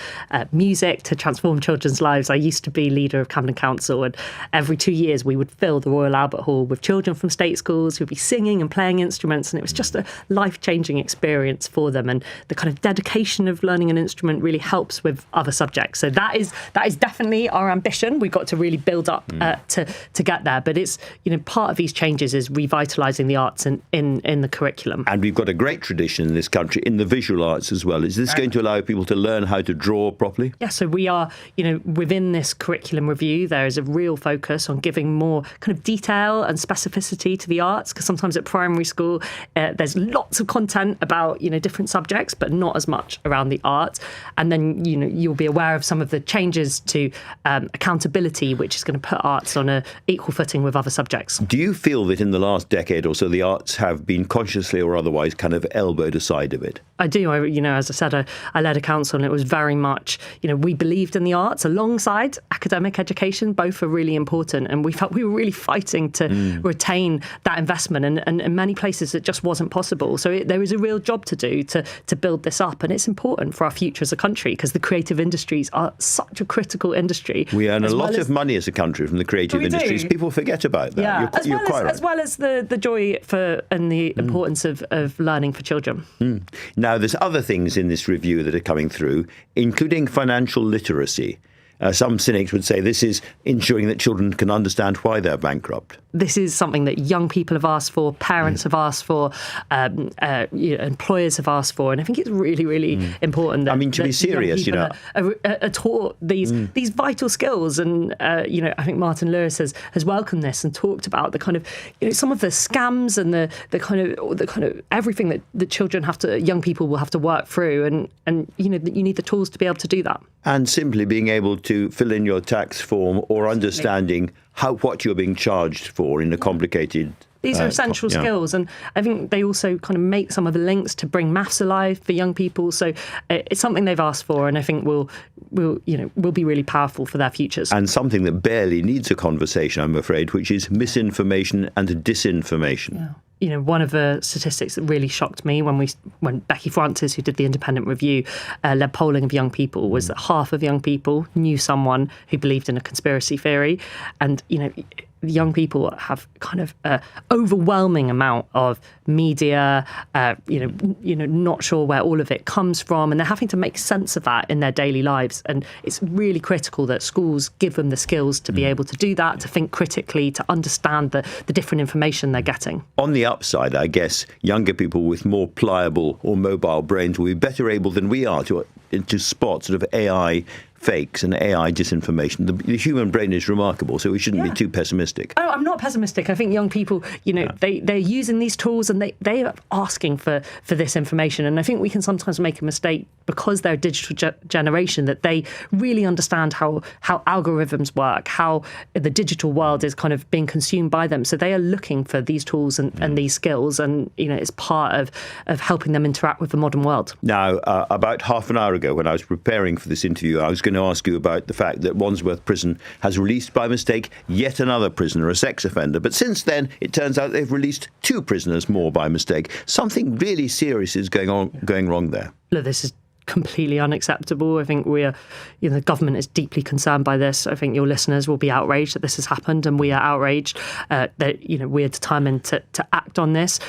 music to transform children's lives. I used to be leader of Camden Council, and every 2 years we would fill the Royal Albert Hall with children from state schools who'd be singing and playing instruments, and it was just a life-changing experience for them. And the kind of dedication of learning an instrument really helps with other subjects. So that is definitely our ambition. We've got to really build up to get there. But it's part of these changes is revitalising the arts in the curriculum. And we've got a great tradition in this country in the visual arts as well. Is this going to allow people to learn how to draw properly? Yeah, so we are, within this curriculum review, there is a real focus on giving more kind of detail and specificity to the arts, because sometimes at primary school, there's lots of content about, different subjects, but not as much around the arts. And then, you'll be aware of some of the changes to accountability, which is going to put arts on an equal footing with other subjects. Do you feel that in the last decade or so, the arts have been consciously or otherwise kind of elbowed aside a bit? I do. As I said, I led a council, and it was very much, we believed in the arts alongside academic education. Both are really important, and we felt we were really fighting to retain that investment, and in many places it just wasn't possible. So there is a real job to do to build this up, and it's important for our future as a country, because the creative industries are such a critical industry. We earn a lot of money as a country from the creative industries. People forget about that. Yeah, you're quite right. As well as the joy and the importance of learning for children. Now, there's other things in this review that are coming through, including financial literacy. Some cynics would say this is ensuring that children can understand why they're bankrupt. This is something that young people have asked for, parents have asked for, employers have asked for, and I think it's really, really important. That, to be serious, are taught these vital skills, and I think Martin Lewis has welcomed this and talked about the kind of some of the scams and the kind of everything that the children young people will have to work through, and you need the tools to be able to do that. And simply being able to fill in your tax form or understanding what you're being charged for in a complicated These are essential skills, and I think they also kind of make some of the links to bring maths alive for young people. So it's something they've asked for, and I think will be really powerful for their futures. And something that barely needs a conversation, I'm afraid, which is misinformation and disinformation. Yeah. One of the statistics that really shocked me when Becky Francis, who did the independent review, led polling of young people, was that half of young people knew someone who believed in a conspiracy theory. And, young people have kind of an overwhelming amount of media, not sure where all of it comes from, and they're having to make sense of that in their daily lives. And it's really critical that schools give them the skills to be able to do that, to think critically, to understand the different information they're getting. On the upside, I guess younger people with more pliable or mobile brains will be better able than we are to spot sort of AI fakes and AI disinformation. The human brain is remarkable, so we shouldn't be too pessimistic. Oh, I'm not pessimistic. I think young people, they're using these tools and they are asking for this information. And I think we can sometimes make a mistake because they're a digital generation, that they really understand how algorithms work, how the digital world is kind of being consumed by them. So they are looking for these tools and these skills, and it's part of helping them interact with the modern world. Now, about half an hour ago, when I was preparing for this interview, I was going to ask you about the fact that Wandsworth Prison has released by mistake yet another prisoner, a sex offender. But since then, it turns out they've released 2 prisoners more by mistake. Something really serious is going wrong there. Look, this is completely unacceptable. I think the government is deeply concerned by this. I think your listeners will be outraged that this has happened, and we are outraged that we're determined to act on this.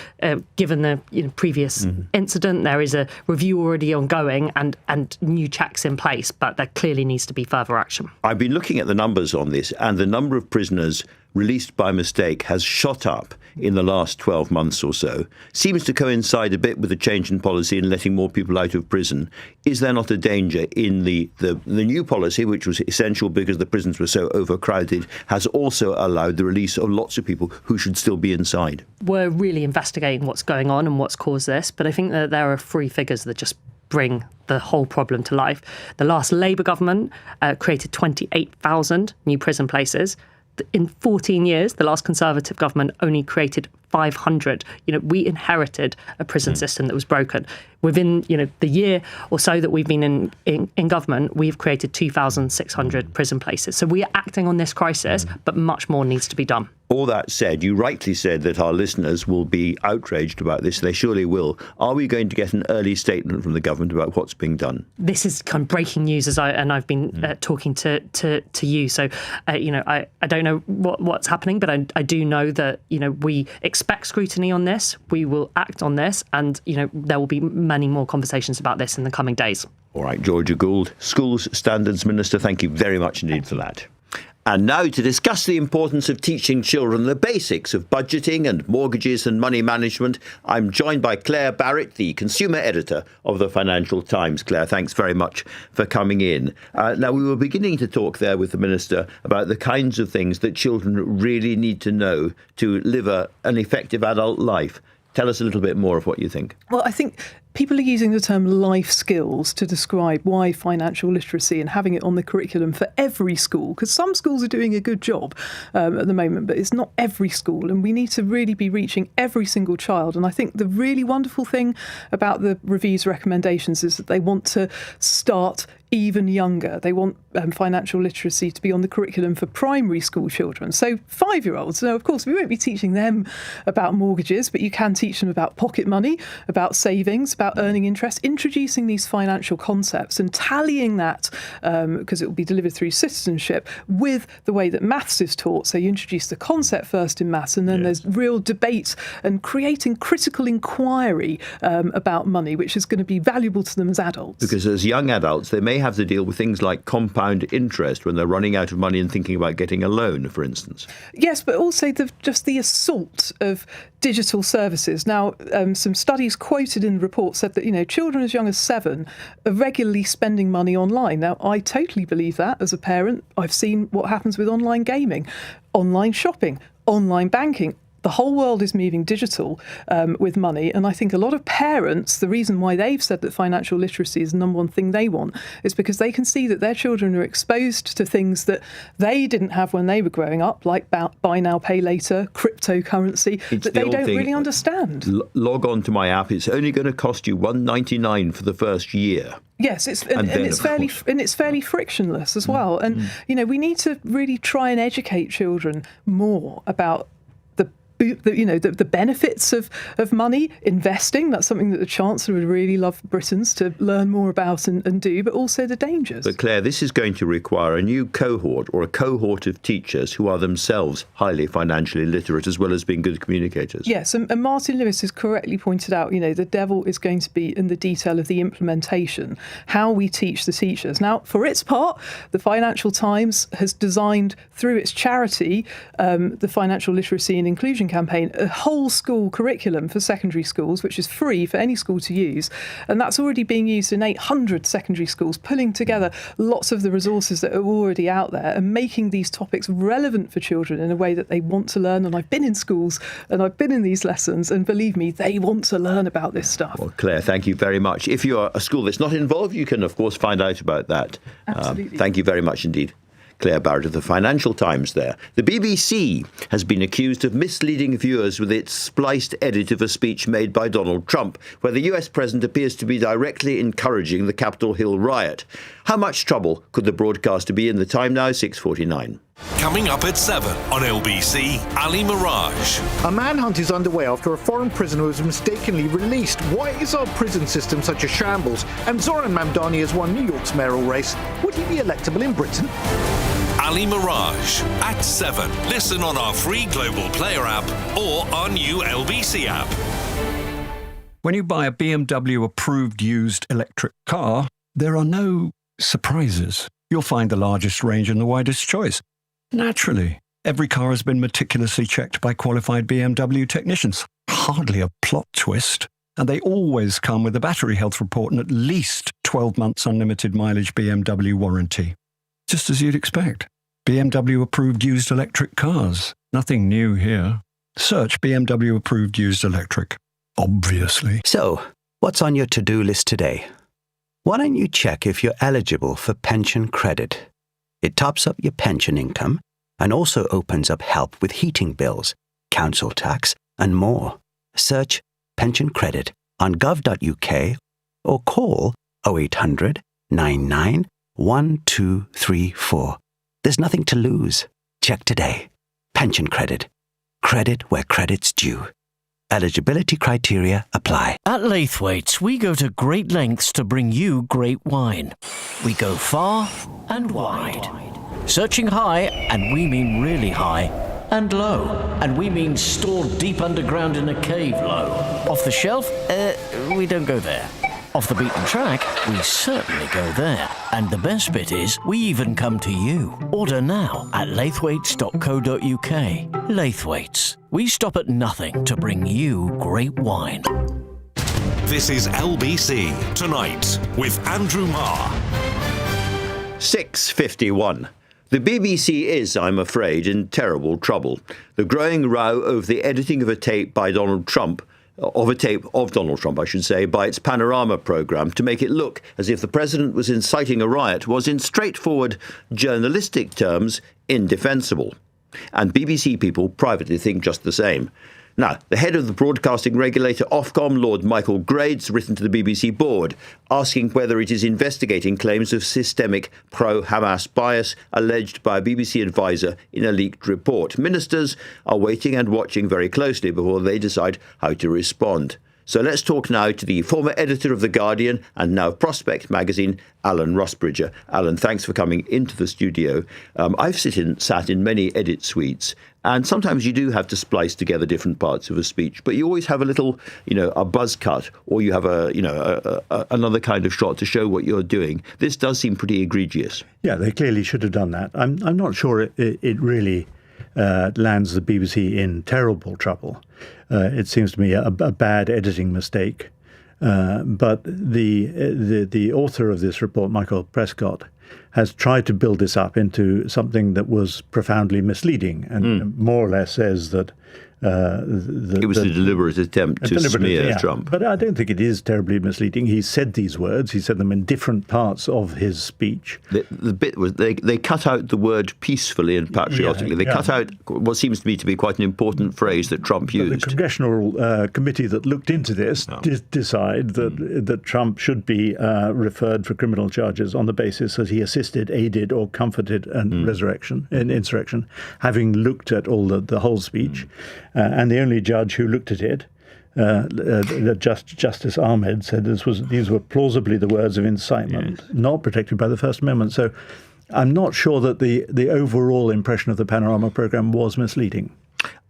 Given the previous incident, there is a review already ongoing and new checks in place, but there clearly needs to be further action. I've been looking at the numbers on this, and the number of prisoners released by mistake has shot up in the last 12 months or so. Seems to coincide a bit with the change in policy in letting more people out of prison. Is there not a danger in the new policy, which was essential because the prisons were so overcrowded, has also allowed the release of lots of people who should still be inside? We're really investigating what's going on and what's caused this, but I think that there are 3 figures that just bring the whole problem to life. The last Labour government created 28,000 new prison places. In 14 years, the last Conservative government only created 500. We inherited a prison system that was broken. Within, the year or so that we've been in government, we've created 2,600 prison places. So we are acting on this crisis, but much more needs to be done. All that said, you rightly said that our listeners will be outraged about this. They surely will. Are we going to get an early statement from the government about what's being done? This is kind of breaking news, I've been talking to you. So, I don't know what's happening, but I do know that, we expect scrutiny on this. We will act on this, and, there will be many more conversations about this in the coming days. All right, Georgia Gould, Schools Standards Minister, thank you very much indeed for that. And now to discuss the importance of teaching children the basics of budgeting and mortgages and money management, I'm joined by Claer Barratt, the consumer editor of the Financial Times. Claer, thanks very much for coming in. Now, we were beginning to talk there with the Minister about the kinds of things that children really need to know to live an effective adult life. Tell us a little bit more of what you think. Well, I think people are using the term life skills to describe why financial literacy and having it on the curriculum for every school, because some schools are doing a good job at the moment, but it's not every school, and we need to really be reaching every single child. And I think the really wonderful thing about the review's recommendations is that they want to start even younger. They want financial literacy to be on the curriculum for primary school children. So 5-year-olds, now, of course, we won't be teaching them about mortgages, but you can teach them about pocket money, about savings, about earning interest, introducing these financial concepts and tallying that, because it will be delivered through citizenship, with the way that maths is taught. So you introduce the concept first in maths, and then there's real debate and creating critical inquiry about money, which is going to be valuable to them as adults. Because as young adults, they may have to deal with things like compound interest when they're running out of money and thinking about getting a loan, for instance. Yes, but also just the assault of digital services. Now, some studies quoted in the report said that, children as young as 7 are regularly spending money online. Now, I totally believe that as a parent. I've seen what happens with online gaming, online shopping, online banking. The whole world is moving digital with money. And I think a lot of parents, the reason why they've said that financial literacy is the number one thing they want is because they can see that their children are exposed to things that they didn't have when they were growing up, like buy now, pay later, cryptocurrency, that they don't really understand. Log on to my app. It's only going to cost you $1.99 for the first year. Yes, it's fairly frictionless as well. And we need to really try and educate children more about the benefits of money, investing. That's something that the Chancellor would really love Britons to learn more about and do, but also the dangers. But Claire, this is going to require a new cohort or a cohort of teachers who are themselves highly financially literate as well as being good communicators. Yes, and Martin Lewis has correctly pointed out, the devil is going to be in the detail of the implementation, how we teach the teachers. Now, for its part, the Financial Times has designed through its charity, the Financial Literacy and Inclusion campaign, a whole school curriculum for secondary schools, which is free for any school to use. And that's already being used in 800 secondary schools, pulling together lots of the resources that are already out there and making these topics relevant for children in a way that they want to learn. And I've been in schools and I've been in these lessons, and believe me, they want to learn about this stuff. Well, Claire, thank you very much. If you are a school that's not involved, you can, of course, find out about that. Absolutely. Thank you very much indeed. Claer Barratt of the Financial Times there. The BBC has been accused of misleading viewers with its spliced edit of a speech made by Donald Trump, where the US president appears to be directly encouraging the Capitol Hill riot. How much trouble could the broadcaster be in? The time now, 6:49. Coming up at 7 on LBC, Ali Mirage. A manhunt is underway after a foreign prisoner was mistakenly released. Why is our prison system such a shambles? And Zohran Mamdani has won New York's mayoral race. Would he be electable in Britain? Ali Mirage at 7. Listen on our free Global Player app or our new LBC app. When you buy a BMW approved used electric car, there are no surprises. You'll find the largest range and the widest choice. Naturally, every car has been meticulously checked by qualified BMW technicians. Hardly a plot twist. And they always come with a battery health report and at least 12 months unlimited mileage BMW warranty. Just as you'd expect. BMW approved used electric cars. Nothing new here. Search BMW approved used electric. Obviously. So, what's on your to-do list today? Why don't you check if you're eligible for pension credit? It tops up your pension income and also opens up help with heating bills, council tax, and more. Search pension credit on gov.uk or call 0800 99 1234. There's nothing to lose. Check today. Pension credit. Credit where credit's due. Eligibility criteria apply. At Laithwaite's, we go to great lengths to bring you great wine. We go far and wide. Searching high, and we mean really high, and low, and we mean stored deep underground in a cave low. Off the shelf? We don't go there. Off the beaten track, we certainly go there. And the best bit is, we even come to you. Order now at laithwaites.co.uk. Laithwaites. We stop at nothing to bring you great wine. This is LBC Tonight with Andrew Marr. 6:51. The BBC is, I'm afraid, in terrible trouble. The growing row over the editing of a tape by Donald Trump, by its Panorama programme to make it look as if the president was inciting a riot was, in straightforward journalistic terms, indefensible. And BBC people privately think just the same. Now, the head of the broadcasting regulator Ofcom, Lord Michael Grade's written to the BBC board, asking whether it is investigating claims of systemic pro-Hamas bias alleged by a BBC advisor in a leaked report. Ministers are waiting and watching very closely before they decide how to respond. So let's talk now to the former editor of The Guardian and now Prospect magazine, Alan Rusbridger. Alan, thanks for coming into the studio. I've sat in many edit suites, and sometimes you do have to splice together different parts of a speech, but you always have a little, a buzz cut, or you have another kind of shot to show what you're doing. This does seem pretty egregious. Yeah, they clearly should have done that. I'm not sure it really lands the BBC in terrible trouble. It seems to me a bad editing mistake. But the author of this report, Michael Prescott, has tried to build this up into something that was profoundly misleading and more or less says that It was a deliberate attempt to smear Trump. But I don't think it is terribly misleading. He said these words. He said them in different parts of his speech. The bit was they cut out the word peacefully and patriotically. They cut out what seems to me to be quite an important phrase that Trump used. The congressional committee that looked into this did decide that Trump should be referred for criminal charges on the basis that he assisted, aided, or comforted an insurrection, having looked at all the whole speech. And the only judge who looked at it, Justice Ahmed, said these were plausibly the words of incitement, not protected by the First Amendment. So I'm not sure that the overall impression of the Panorama programme was misleading.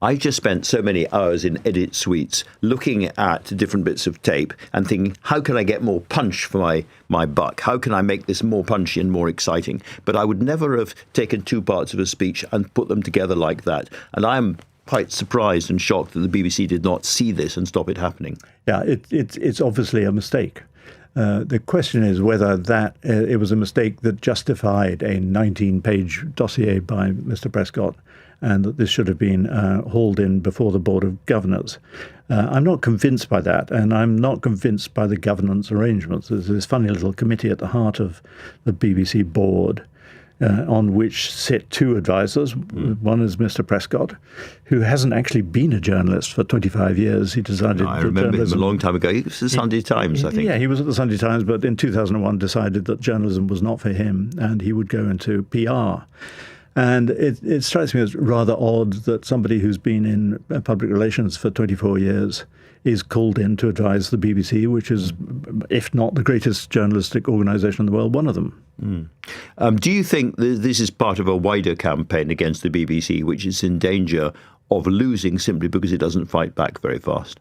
I just spent so many hours in edit suites looking at different bits of tape and thinking, how can I get more punch for my buck? How can I make this more punchy and more exciting? But I would never have taken two parts of a speech and put them together like that. And I'm quite surprised and shocked that the BBC did not see this and stop it happening. Yeah, it's obviously a mistake. The question is whether it was a mistake that justified a 19-page dossier by Mr. Prescott, and that this should have been hauled in before the Board of Governors. I'm not convinced by that, and I'm not convinced by the governance arrangements. There's this funny little committee at the heart of the BBC board, on which sit two advisors. One is Mr. Prescott, who hasn't actually been a journalist for 25 years. He decided... I remember him a long time ago. He was the Sunday Times, I think. Yeah, he was at the Sunday Times, but in 2001 decided that journalism was not for him, and he would go into PR. And it strikes me as rather odd that somebody who's been in public relations for 24 years is called in to advise the BBC, which is, if not the greatest journalistic organisation in the world, one of them. Do you think that this is part of a wider campaign against the BBC, which is in danger of losing simply because it doesn't fight back very fast?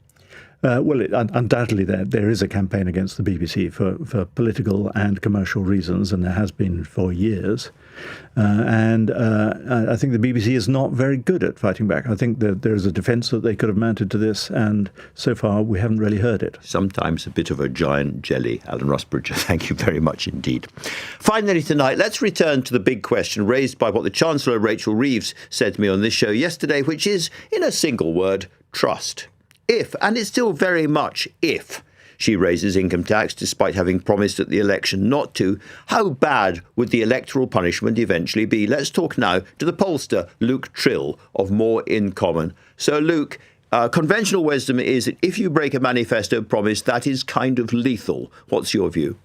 Undoubtedly there is a campaign against the BBC for political and commercial reasons, and there has been for years. And I think the BBC is not very good at fighting back. I think that there is a defence that they could have mounted to this, and so far we haven't really heard it. Sometimes a bit of a giant jelly, Alan Rusbridger. Thank you very much indeed. Finally tonight, let's return to the big question raised by what the Chancellor Rachel Reeves said to me on this show yesterday, which is, in a single word, trust. If, and it's still very much if, she raises income tax despite having promised at the election not to, how bad would the electoral punishment eventually be? Let's talk now to the pollster Luke Trill of More in Common. So, Luke, conventional wisdom is that if you break a manifesto promise, that is kind of lethal. What's your view?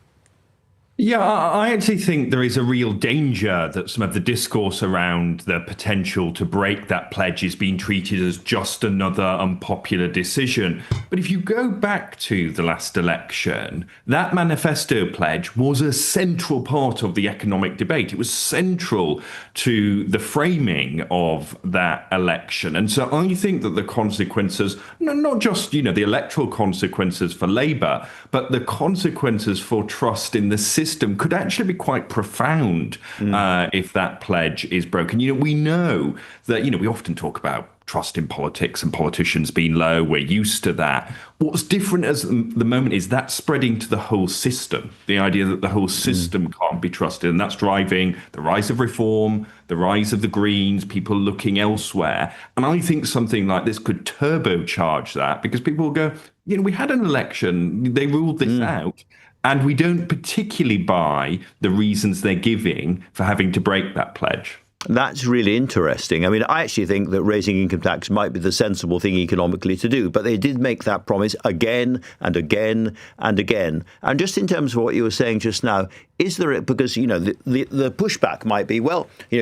Yeah, I actually think there is a real danger that some of the discourse around the potential to break that pledge is being treated as just another unpopular decision. But if you go back to the last election, that manifesto pledge was a central part of the economic debate. It was central to the framing of that election. And so I think that the consequences, not just, the electoral consequences for Labour, but the consequences for trust in the system could actually be quite profound if that pledge is broken. We know that, we often talk about trust in politics and politicians being low. We're used to that. What's different at the moment is that spreading to the whole system, the idea that the whole system can't be trusted. And that's driving the rise of reform, the rise of the Greens, people looking elsewhere. And I think something like this could turbocharge that, because people will go, we had an election, they ruled this out. And we don't particularly buy the reasons they're giving for having to break that pledge. That's really interesting. I mean, I actually think that raising income tax might be the sensible thing economically to do. But they did make that promise again and again and again. And just in terms of what you were saying just now, is there, because, the pushback might be,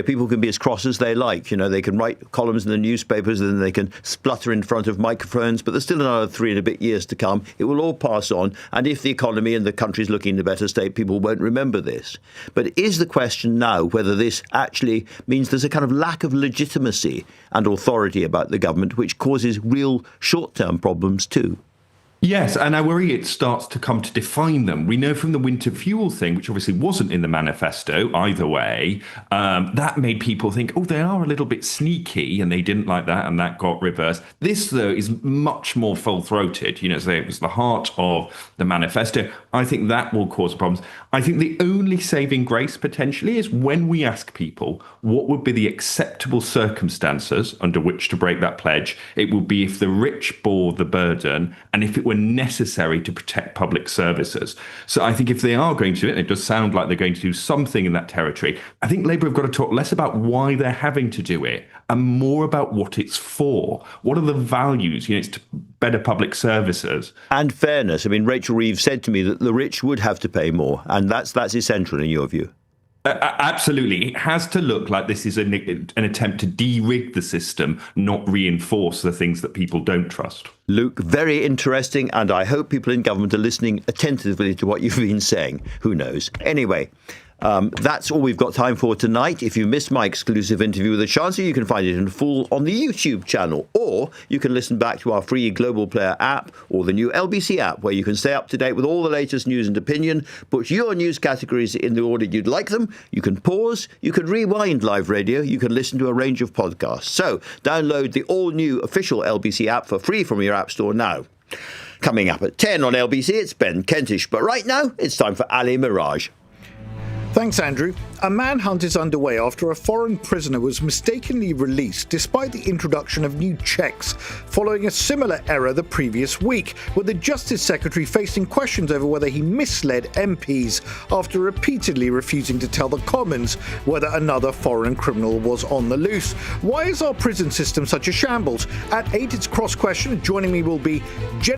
people can be as cross as they like. They can write columns in the newspapers and then they can splutter in front of microphones. But there's still another 3 and a bit years to come. It will all pass on. And if the economy and the country's looking in a better state, people won't remember this. But is the question now whether this actually means there's a kind of lack of legitimacy and authority about the government, which causes real short-term problems too? Yes, and I worry it starts to come to define them. We know from the winter fuel thing, which obviously wasn't in the manifesto either way, that made people think, oh, they are a little bit sneaky, and they didn't like that, and that got reversed. This, though, is much more full-throated. So it was the heart of the manifesto. I think that will cause problems. I think the only saving grace, potentially, is when we ask people what would be the acceptable circumstances under which to break that pledge, it would be if the rich bore the burden and if it were necessary to protect public services. So I think if they are going to do it, and it does sound like they're going to do something in that territory, I think Labour have got to talk less about why they're having to do it and more about what it's for. What are the values? It's to better public services. And fairness. I mean, Rachel Reeves said to me that the rich would have to pay more, and that's essential in your view. Absolutely. It has to look like this is an attempt to de-rig the system, not reinforce the things that people don't trust. Luke, very interesting, and I hope people in government are listening attentively to what you've been saying. Who knows? Anyway, that's all we've got time for tonight. If you missed my exclusive interview with the Chancellor, you can find it in full on the YouTube channel, or you can listen back to our free Global Player app or the new LBC app, where you can stay up to date with all the latest news and opinion, put your news categories in the order you'd like them. You can pause, you can rewind live radio, you can listen to a range of podcasts. So download the all-new official LBC app for free from your app store now. Coming up at 10 on LBC, it's Ben Kentish, but right now it's time for Ali Mirage. Thanks, Andrew. A manhunt is underway after a foreign prisoner was mistakenly released despite the introduction of new checks, following a similar error the previous week, with the Justice Secretary facing questions over whether he misled MPs after repeatedly refusing to tell the Commons whether another foreign criminal was on the loose. Why is our prison system such a shambles? At 8, it's Cross Question. Joining me will be